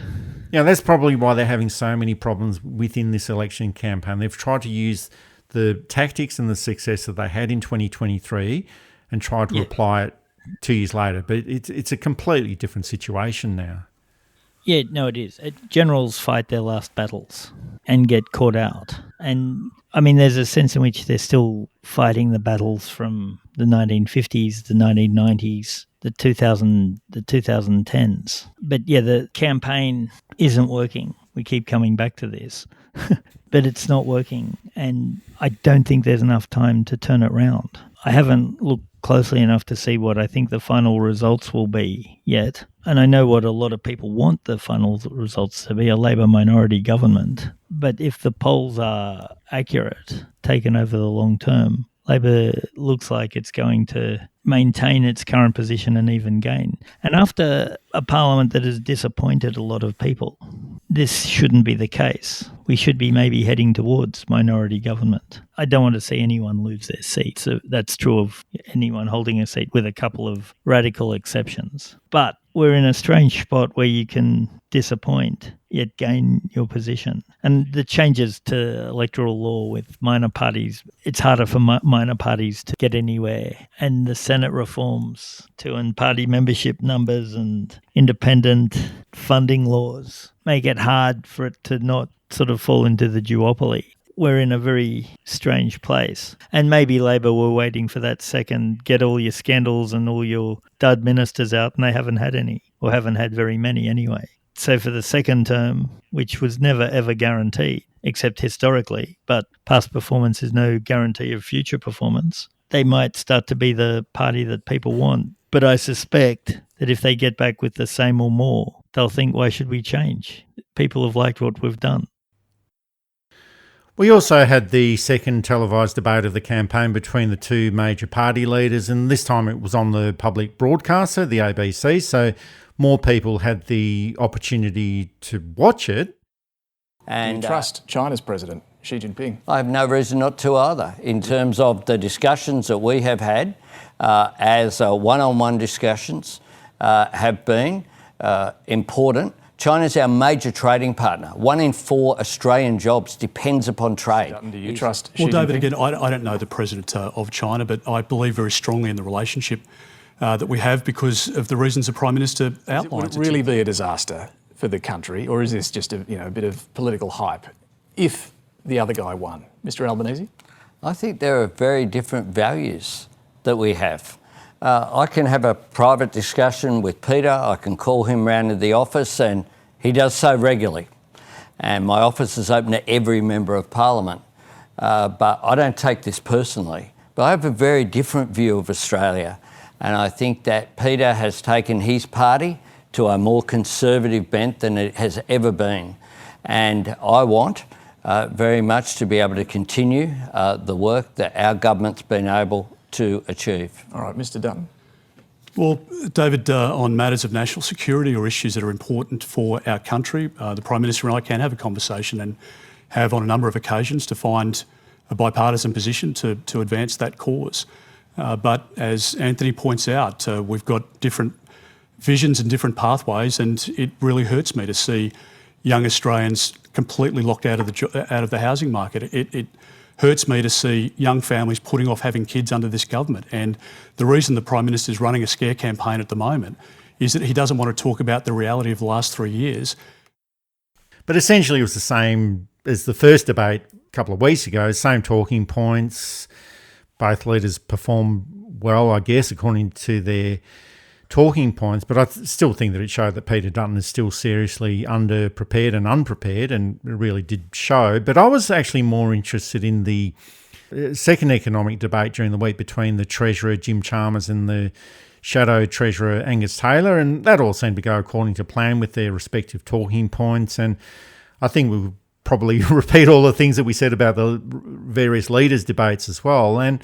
S2: You know, that's probably why they're having so many problems within this election campaign. They've tried to use the tactics and the success that they had in 2023 and tried to apply it 2 years later. But it's a completely different situation now.
S3: Yeah, no, it is. Generals fight their last battles and get caught out. And, I mean, there's a sense in which they're still fighting the battles from the 1950s, the 1990s, the 2010s. But, yeah, the campaign isn't working. We keep coming back to this. But it's not working. And I don't think there's enough time to turn it around. I haven't looked closely enough to see what I think the final results will be yet. And I know what a lot of people want the final results to be, a Labor minority government. But if the polls are accurate, taken over the long term, Labor looks like it's going to maintain its current position and even gain. And after a parliament that has disappointed a lot of people, this shouldn't be the case. We should be maybe heading towards minority government. I don't want to see anyone lose their seat. So that's true of anyone holding a seat, with a couple of radical exceptions. But we're in a strange spot where you can disappoint yet gain your position. And the changes to electoral law with minor parties, it's harder for minor parties to get anywhere. And the Senate reforms to and party membership numbers and independent funding laws make it hard for it to not sort of fall into the duopoly. We're in a very strange place. And maybe Labor were waiting for that second, get all your scandals and all your dud ministers out, and they haven't had any, or haven't had very many anyway. So for the second term, which was never ever guaranteed, except historically, but past performance is no guarantee of future performance, they might start to be the party that people want. But I suspect that if they get back with the same or more, they'll think, why should we change? People have liked what we've done.
S2: We also had the second televised debate of the campaign between the two major party leaders, and this time it was on the public broadcaster, the ABC, so more people had the opportunity to watch it.
S14: And do you trust China's president Xi Jinping?
S9: I have no reason not to either. In terms of the discussions that we have had, as one-on-one discussions have been important. China's our major trading partner. 1 in 4 Australian jobs depends upon trade.
S14: Dutton, do you trust Xi Jinping?
S6: Well, David, again, I don't know the president of China, but I believe very strongly in the relationship that we have because of the reasons the Prime Minister outlined.
S14: Would it really be a disaster for the country, or is this just a bit of political hype if the other guy won? Mr Albanese?
S9: I think there are very different values that we have. I can have a private discussion with Peter. I can call him round to the office, and he does so regularly. And my office is open to every member of Parliament. But I don't take this personally. But I have a very different view of Australia. And I think that Peter has taken his party to a more conservative bent than it has ever been. And I want very much to be able to continue the work that our government's been able to achieve.
S14: All right, Mr Dutton.
S6: Well, David, on matters of national security or issues that are important for our country, the Prime Minister and I can have a conversation and have on a number of occasions to find a bipartisan position to advance that cause. But as Anthony points out, we've got different visions and different pathways, and it really hurts me to see young Australians completely locked out of the housing market. It hurts me to see young families putting off having kids under this government. And the reason the Prime Minister is running a scare campaign at the moment is that he doesn't want to talk about the reality of the last 3 years.
S2: But essentially it was the same as the first debate a couple of weeks ago, same talking points. Both leaders performed well, I guess, according to their talking points, but I still think that it showed that Peter Dutton is still seriously underprepared and unprepared, and it really did show. But I was actually more interested in the second economic debate during the week between the Treasurer, Jim Chalmers, and the Shadow Treasurer, Angus Taylor, and that all seemed to go according to plan with their respective talking points. And I think we would probably repeat all the things that we said about the various leaders' debates as well. And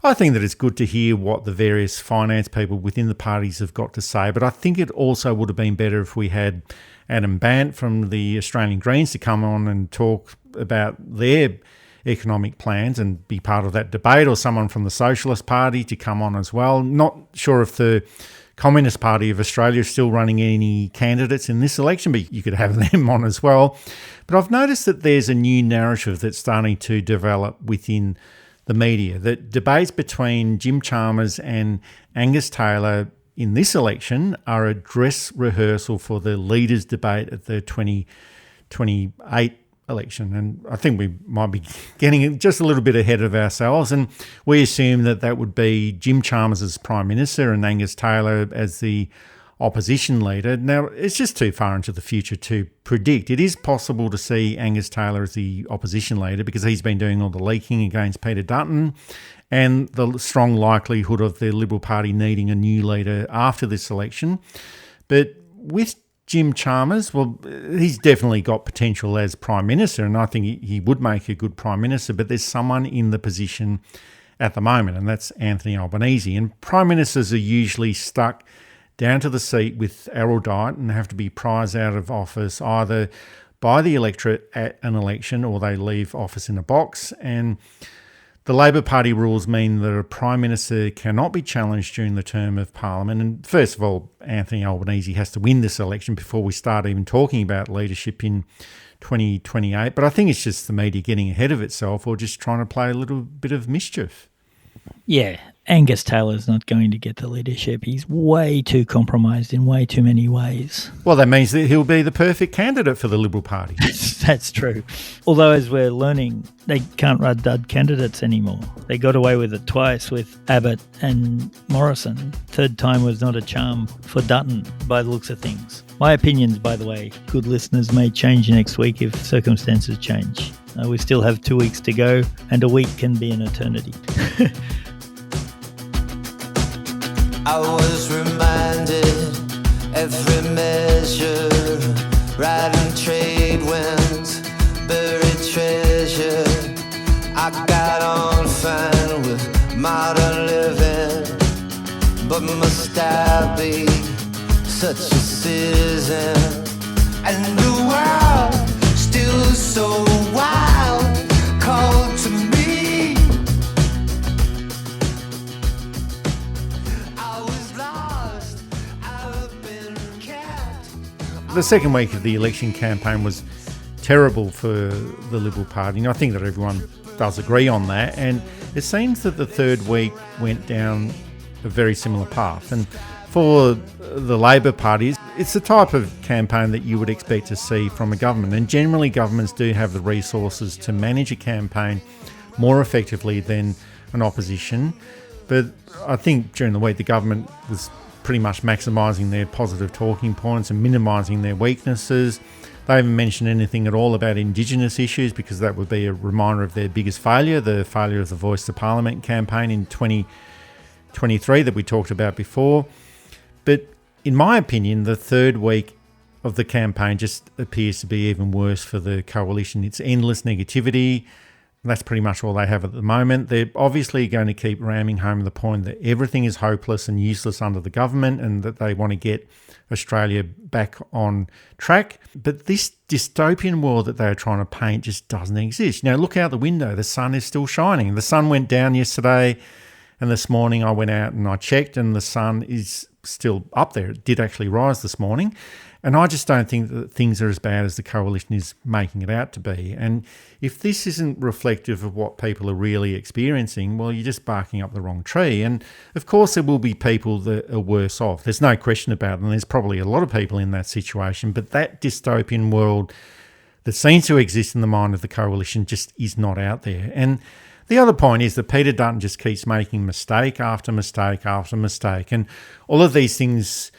S2: I think that it's good to hear what the various finance people within the parties have got to say, but I think it also would have been better if we had Adam Bant from the Australian Greens to come on and talk about their economic plans and be part of that debate, or someone from the Socialist Party to come on as well. Not sure if the Communist Party of Australia is still running any candidates in this election, but you could have them on as well. But I've noticed that there's a new narrative that's starting to develop within the media, that debates between Jim Chalmers and Angus Taylor in this election are a dress rehearsal for the leaders' debate at the 2028 election. And I think we might be getting just a little bit ahead of ourselves. And we assume that that would be Jim Chalmers as Prime Minister and Angus Taylor as the opposition leader. Now, it's just too far into the future to predict. It is possible to see Angus Taylor as the opposition leader because he's been doing all the leaking against Peter Dutton, and the strong likelihood of the Liberal Party needing a new leader after this election. But with Jim Chalmers, well, he's definitely got potential as Prime Minister, and I think he would make a good Prime Minister, but there's someone in the position at the moment, and that's Anthony Albanese. And Prime Ministers are usually stuck down to the seat with erudite and have to be prized out of office either by the electorate at an election or they leave office in a box. And the Labor Party rules mean that a Prime Minister cannot be challenged during the term of Parliament. And first of all, Anthony Albanese has to win this election before we start even talking about leadership in 2028. But I think it's just the media getting ahead of itself or just trying to play a little bit of mischief.
S3: Yeah, Angus Taylor's not going to get the leadership. He's way too compromised in way too many ways.
S2: Well, that means that he'll be the perfect candidate for the Liberal Party.
S3: That's true. Although, as we're learning, they can't run dud candidates anymore. They got away with it twice with Abbott and Morrison. Third time was not a charm for Dutton by the looks of things. My opinions, by the way, good listeners, may change next week if circumstances change. We still have 2 weeks to go, and a week can be an eternity.
S4: I was reminded every measure, riding trade winds, buried treasure. I got on fine with modern living, but must I be such a citizen? And the world still so wild,
S2: the second week of the election campaign was terrible for the Liberal Party, and I think that everyone does agree on that. And it seems that the third week went down a very similar path. And for the Labor Party, it's the type of campaign that you would expect to see from a government. And generally, governments do have the resources to manage a campaign more effectively than an opposition. But I think during the week, the government was pretty much maximising their positive talking points and minimising their weaknesses. They haven't mentioned anything at all about Indigenous issues, because that would be a reminder of their biggest failure, the failure of the Voice to Parliament campaign in 2023 that we talked about before. But in my opinion, the third week of the campaign just appears to be even worse for the coalition. It's endless negativity. That's pretty much all they have at the moment. They're obviously going to keep ramming home the point that everything is hopeless and useless under the government, and that they want to get Australia back on track. But this dystopian world that they are trying to paint just doesn't exist. You know, look out the window. The sun is still shining. The sun went down yesterday, and this morning I went out and I checked, and the sun is still up there. It did actually rise this morning. And I just don't think that things are as bad as the coalition is making it out to be. And if this isn't reflective of what people are really experiencing, well, you're just barking up the wrong tree. And of course, there will be people that are worse off. There's no question about it. And there's probably a lot of people in that situation. But that dystopian world that seems to exist in the mind of the coalition just is not out there. And the other point is that Peter Dutton just keeps making mistake after mistake after mistake. And all of these things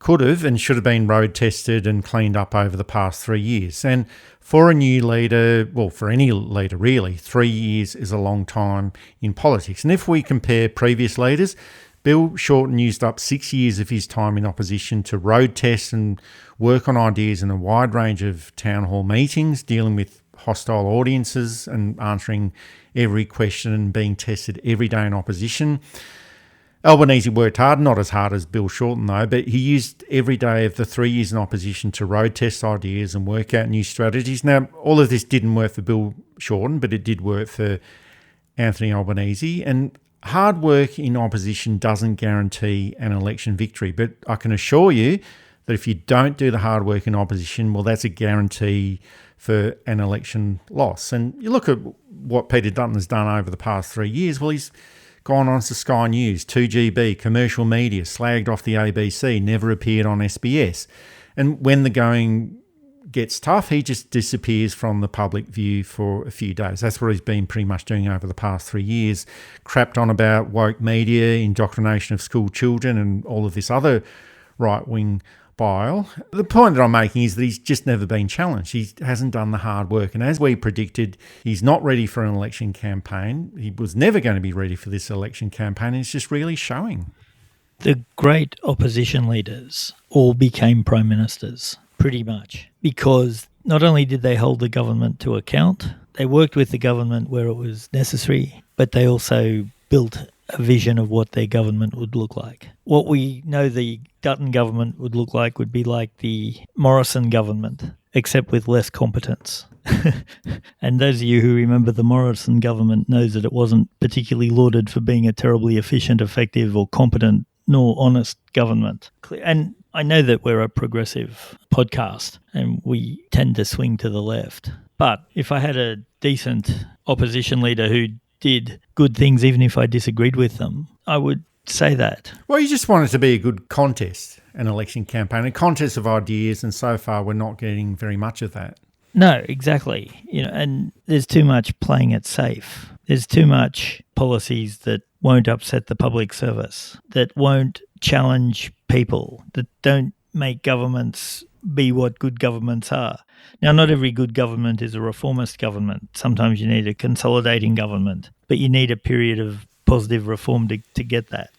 S2: could have and should have been road tested and cleaned up over the past 3 years. And for a new leader, well, for any leader really, 3 years is a long time in politics. And if we compare previous leaders, Bill Shorten used up 6 years of his time in opposition to road test and work on ideas in a wide range of town hall meetings, dealing with hostile audiences and answering every question and being tested every day in opposition. Albanese worked hard, not as hard as Bill Shorten though, but he used every day of the 3 years in opposition to road test ideas and work out new strategies. Now, all of this didn't work for Bill Shorten, but it did work for Anthony Albanese. And hard work in opposition doesn't guarantee an election victory, but I can assure you that if you don't do the hard work in opposition, well, that's a guarantee for an election loss. And you look at what Peter Dutton has done over the past 3 years, well, he's gone on to Sky News, 2GB, commercial media, slagged off the ABC, never appeared on SBS. And when the going gets tough, he just disappears from the public view for a few days. That's what he's been pretty much doing over the past 3 years. Crapped on about woke media, indoctrination of school children, and all of this other right-wing bile. The point that I'm making is that he's just never been challenged. He hasn't done the hard work. And as we predicted, he's not ready for an election campaign. He was never going to be ready for this election campaign. And it's just really showing.
S3: The great opposition leaders all became prime ministers, pretty much, because not only did they hold the government to account, they worked with the government where it was necessary, but they also built a vision of what their government would look like. What we know the Dutton government would look like would be like the Morrison government, except with less competence. And those of you who remember the Morrison government knows that it wasn't particularly lauded for being a terribly efficient, effective or competent nor honest government. And I know that we're a progressive podcast and we tend to swing to the left. But if I had a decent opposition leader who did good things, even if I disagreed with them, I would say that.
S2: Well, you just want it to be a good contest, an election campaign, a contest of ideas, and so far we're not getting very much of that.
S3: No, exactly. And there's too much playing it safe. There's too much policies that won't upset the public service, that won't challenge people, that don't make governments be what good governments are. Now, not every good government is a reformist government. Sometimes you need a consolidating government, but you need a period of positive reform to get that.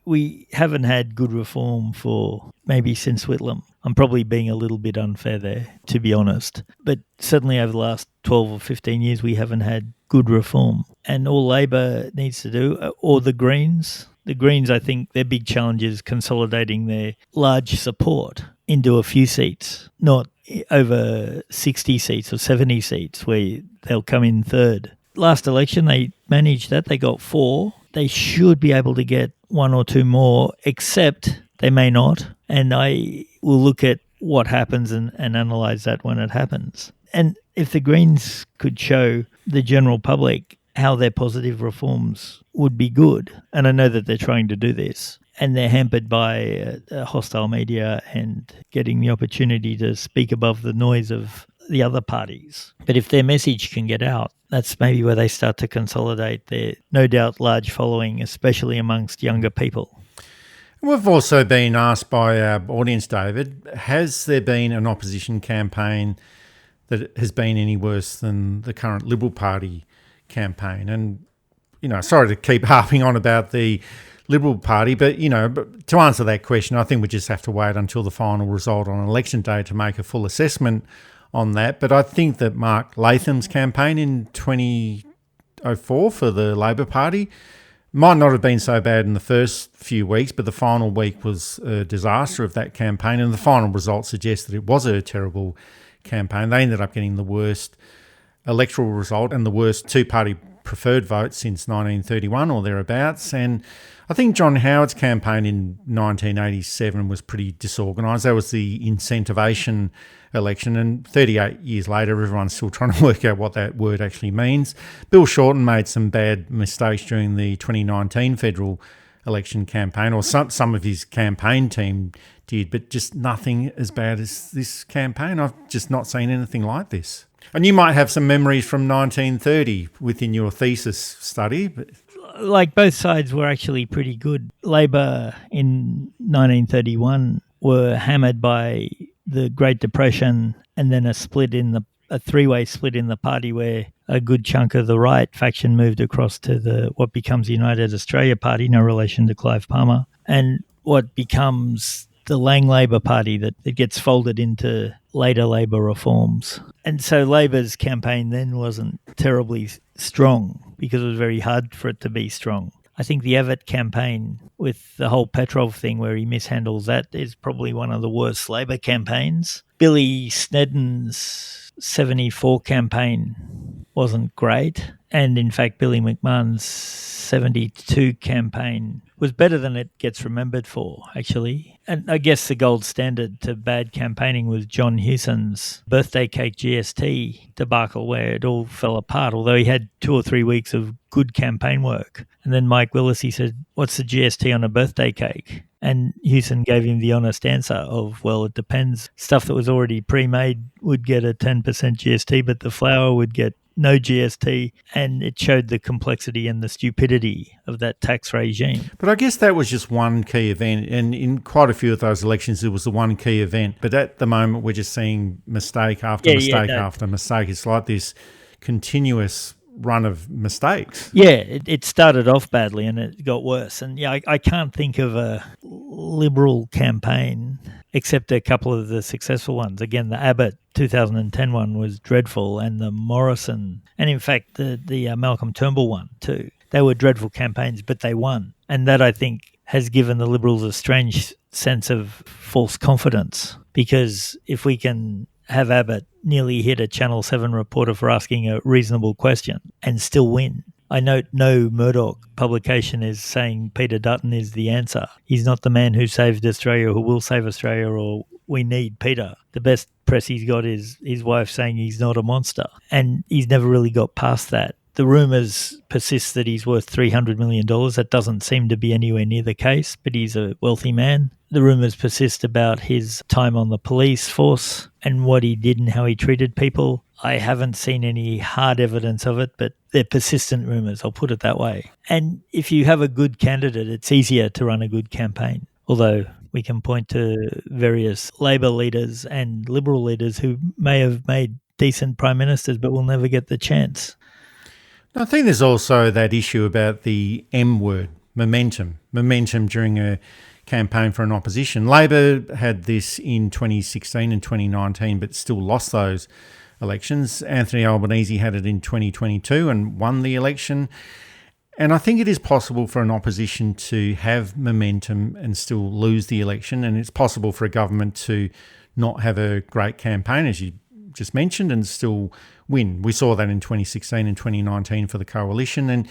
S3: We haven't had good reform for maybe since Whitlam. I'm probably being a little bit unfair there, to be honest. But certainly over the last 12 or 15 years, we haven't had good reform. And all Labor needs to do, or the Greens, I think their big challenge is consolidating their large support into a few seats, not over 60 seats or 70 seats where they'll come in third. Last election, they managed that. They got 4. They should be able to get 1 or 2 more, except they may not. And I will look at what happens and analyse that when it happens. And if the Greens could show the general public how their positive reforms would be good, and I know that they're trying to do this, and they're hampered by hostile media and getting the opportunity to speak above the noise of the other parties. But if their message can get out, that's maybe where they start to consolidate their no doubt large following, especially amongst younger people.
S2: We've also been asked by our audience, David, has there been an opposition campaign that has been any worse than the current Liberal Party campaign? And, sorry to keep harping on about the Liberal Party, but to answer that question, I think we just have to wait until the final result on election day to make a full assessment on that. But I think that Mark Latham's campaign in 2004 for the Labor Party might not have been so bad in the first few weeks, but the final week was a disaster of that campaign, and the final result suggests that it was a terrible campaign. They ended up getting the worst electoral result and the worst two-party preferred vote since 1931 or thereabouts. And I think John Howard's campaign in 1987 was pretty disorganised. That was the incentivation election, and 38 years later, everyone's still trying to work out what that word actually means. Bill Shorten made some bad mistakes during the 2019 federal election campaign, or some of his campaign team did, but just nothing as bad as this campaign. I've just not seen anything like this. And you might have some memories from 1930 within your thesis study. But
S3: like, both sides were actually pretty good. Labor in 1931 were hammered by the Great Depression and then a three-way split in the party where a good chunk of the right faction moved across to what becomes the United Australia Party, no relation to Clive Palmer, and what becomes the Lang Labor Party that gets folded into later Labor reforms. And so Labor's campaign then wasn't terribly strong because it was very hard for it to be strong. I think the Abbott campaign with the whole Petrov thing where he mishandles that is probably one of the worst Labor campaigns. Billy Snedden's 74 campaign wasn't great. And in fact, Billy McMahon's 72 campaign was better than it gets remembered for, actually. And I guess the gold standard to bad campaigning was John Hewson's birthday cake GST debacle, where it all fell apart, although he had 2 or 3 weeks of good campaign work. And then Mike Willis, he said, "What's the GST on a birthday cake?" And Hewson gave him the honest answer of, well, it depends. Stuff that was already pre-made would get a 10% GST, but the flour would get no GST, and it showed the complexity and the stupidity of that tax regime.
S2: But I guess that was just one key event, and in quite a few of those elections, it was the one key event. But at the moment, we're just seeing mistake after mistake after mistake. It's like this continuous run of mistakes.
S3: Yeah, it started off badly and it got worse. And yeah, I can't think of a Liberal campaign except a couple of the successful ones. Again, the Abbott 2010 one was dreadful, and the Morrison, and in fact the Malcolm Turnbull one too. They were dreadful campaigns, but they won. And that, I think, has given the Liberals a strange sense of false confidence, because if we can have Abbott nearly hit a Channel 7 reporter for asking a reasonable question and still win. I note no Murdoch publication is saying Peter Dutton is the answer. He's not the man who saved Australia, who will save Australia, or we need Peter. The best press he's got is his wife saying he's not a monster. And he's never really got past that. The rumours persist that he's worth $300 million. That doesn't seem to be anywhere near the case, but he's a wealthy man. The rumours persist about his time on the police force and what he did and how he treated people. I haven't seen any hard evidence of it, but they're persistent rumours, I'll put it that way. And if you have a good candidate, it's easier to run a good campaign. Although we can point to various Labor leaders and Liberal leaders who may have made decent prime ministers but will never get the chance.
S2: I think there's also that issue about the M word, momentum during a campaign for an opposition. Labor had this in 2016 and 2019, but still lost those elections. Anthony Albanese had it in 2022 and won the election. And I think it is possible for an opposition to have momentum and still lose the election. And it's possible for a government to not have a great campaign, as you just mentioned, and still win. We saw that in 2016 and 2019 for the coalition. And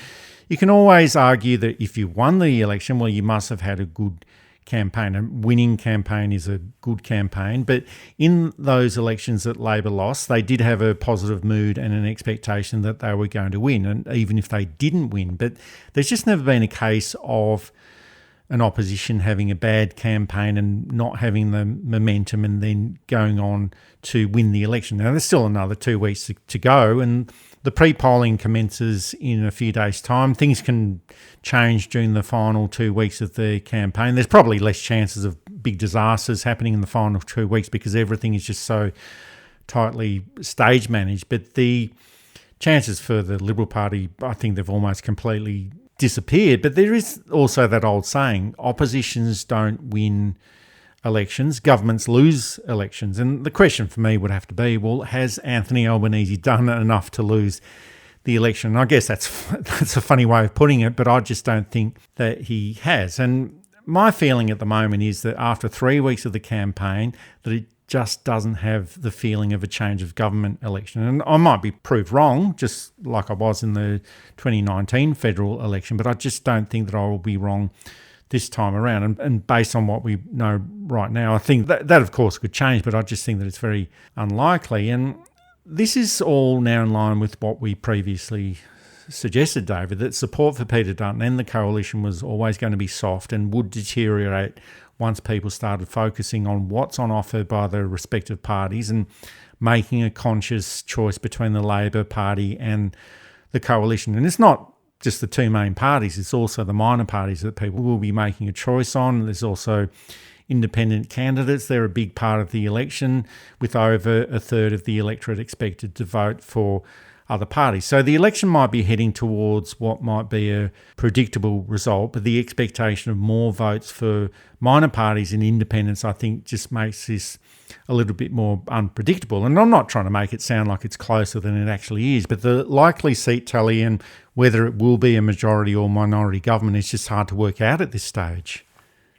S2: you can always argue that if you won the election, well, you must have had a good campaign. A winning campaign is a good campaign, but in those elections that Labor lost, they did have a positive mood and an expectation that they were going to win, and even if they didn't win. But there's just never been a case of an opposition having a bad campaign and not having the momentum and then going on to win the election. Now, there's still another 2 weeks to go, and the pre-polling commences in a few days' time. Things can change during the final 2 weeks of the campaign. There's probably less chances of big disasters happening in the final 2 weeks because everything is just so tightly stage managed. But the chances for the Liberal Party, I think they've almost completely disappeared. But there is also that old saying, oppositions don't win elections, governments lose elections. And the question for me would have to be, well, has Anthony Albanese done enough to lose the election? And I guess that's a funny way of putting it, but I just don't think that he has. And my feeling at the moment is that after 3 weeks of the campaign, that it just doesn't have the feeling of a change of government election. And I might be proved wrong, just like I was in the 2019 federal election, but I just don't think that I will be wrong this time around. And based on what we know right now, I think that of course could change, but I just think that it's very unlikely. And this is all now in line with what we previously suggested, David, that support for Peter Dutton and the coalition was always going to be soft and would deteriorate once people started focusing on what's on offer by the respective parties and making a conscious choice between the Labor Party and the coalition. And it's not just the two main parties, it's also the minor parties that people will be making a choice on. There's also independent candidates. They're a big part of the election, with over a third of the electorate expected to vote for other parties. So the election might be heading towards what might be a predictable result, but the expectation of more votes for minor parties and independents, I think, just makes this a little bit more unpredictable. And I'm not trying to make it sound like it's closer than it actually is, but the likely seat tally and whether it will be a majority or minority government is just hard to work out at this stage.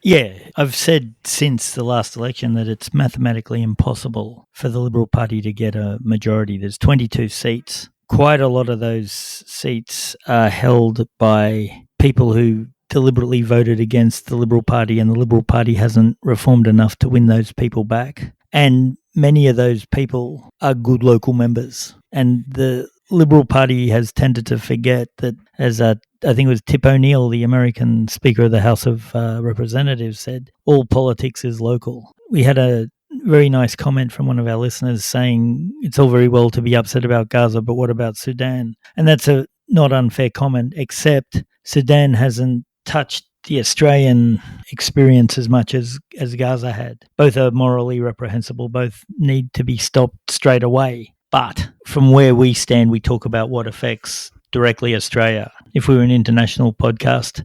S3: Yeah, I've said since the last election that it's mathematically impossible for the Liberal Party to get a majority. There's 22 seats. Quite a lot of those seats are held by people who deliberately voted against the Liberal Party, and the Liberal Party hasn't reformed enough to win those people back. And many of those people are good local members. And the Liberal Party has tended to forget that, as I think it was Tip O'Neill, the American Speaker of the House of Representatives, said, all politics is local. We had a very nice comment from one of our listeners saying it's all very well to be upset about Gaza, but what about Sudan? And that's a not unfair comment, except Sudan hasn't touched the Australian experience as much as Gaza had. Both are morally reprehensible, both need to be stopped straight away. But from where we stand, we talk about what affects directly Australia. If we were an international podcast,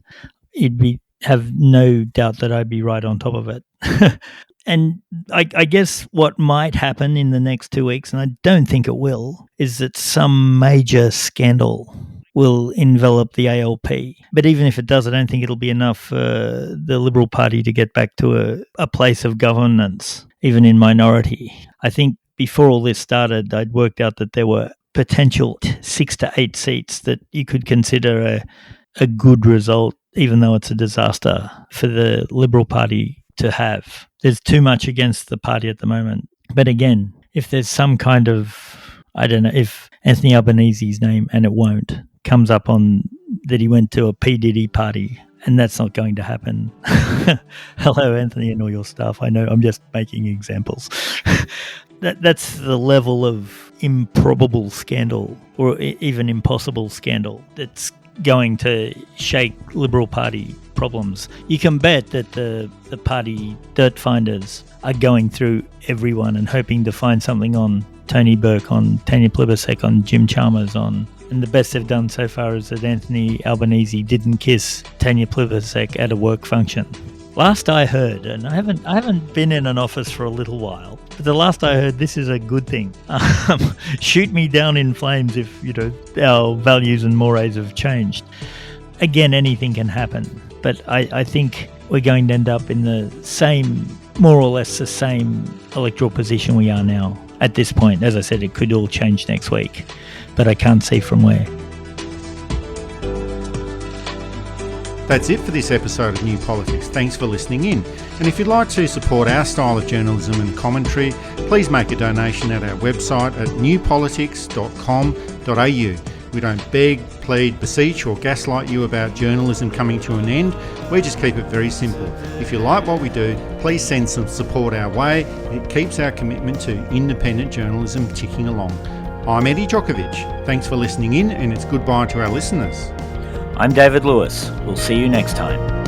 S3: have no doubt that I'd be right on top of it. And I guess what might happen in the next 2 weeks, and I don't think it will, is that some major scandal will envelop the ALP. But even if it does, I don't think it'll be enough for the Liberal Party to get back to a place of governance, even in minority. I think before all this started, I'd worked out that there were potential 6 to 8 seats that you could consider a good result, even though it's a disaster for the Liberal Party to have. There's too much against the party at the moment. But again, if there's some kind of, I don't know, if Anthony Albanese's name, and it won't, comes up on that he went to a P. Diddy party, and that's not going to happen. Hello, Anthony, and all your staff. I know I'm just making examples. That's the level of improbable scandal, or even impossible scandal, that's going to shake Liberal Party problems. You can bet that the party dirt finders are going through everyone and hoping to find something on Tony Burke, on Tanya Plibersek, on Jim Chalmers, and the best they've done so far is that Anthony Albanese didn't kiss Tanya Plibersek at a work function. Last I heard, and I haven't been in an office for a little while, but the last I heard, this is a good thing. Shoot me down in flames if, our values and mores have changed. Again, anything can happen, but I think we're going to end up in the same, more or less the same electoral position we are now at this point. As I said, it could all change next week, but I can't see from where.
S2: That's it for this episode of New Politics. Thanks for listening in. And if you'd like to support our style of journalism and commentary, please make a donation at our website at newpolitics.com.au. We don't beg, plead, beseech or gaslight you about journalism coming to an end. We just keep it very simple. If you like what we do, please send some support our way. It keeps our commitment to independent journalism ticking along. I'm Eddie Djokovic. Thanks for listening in, and it's goodbye to our listeners.
S3: I'm David Lewis. We'll see you next time.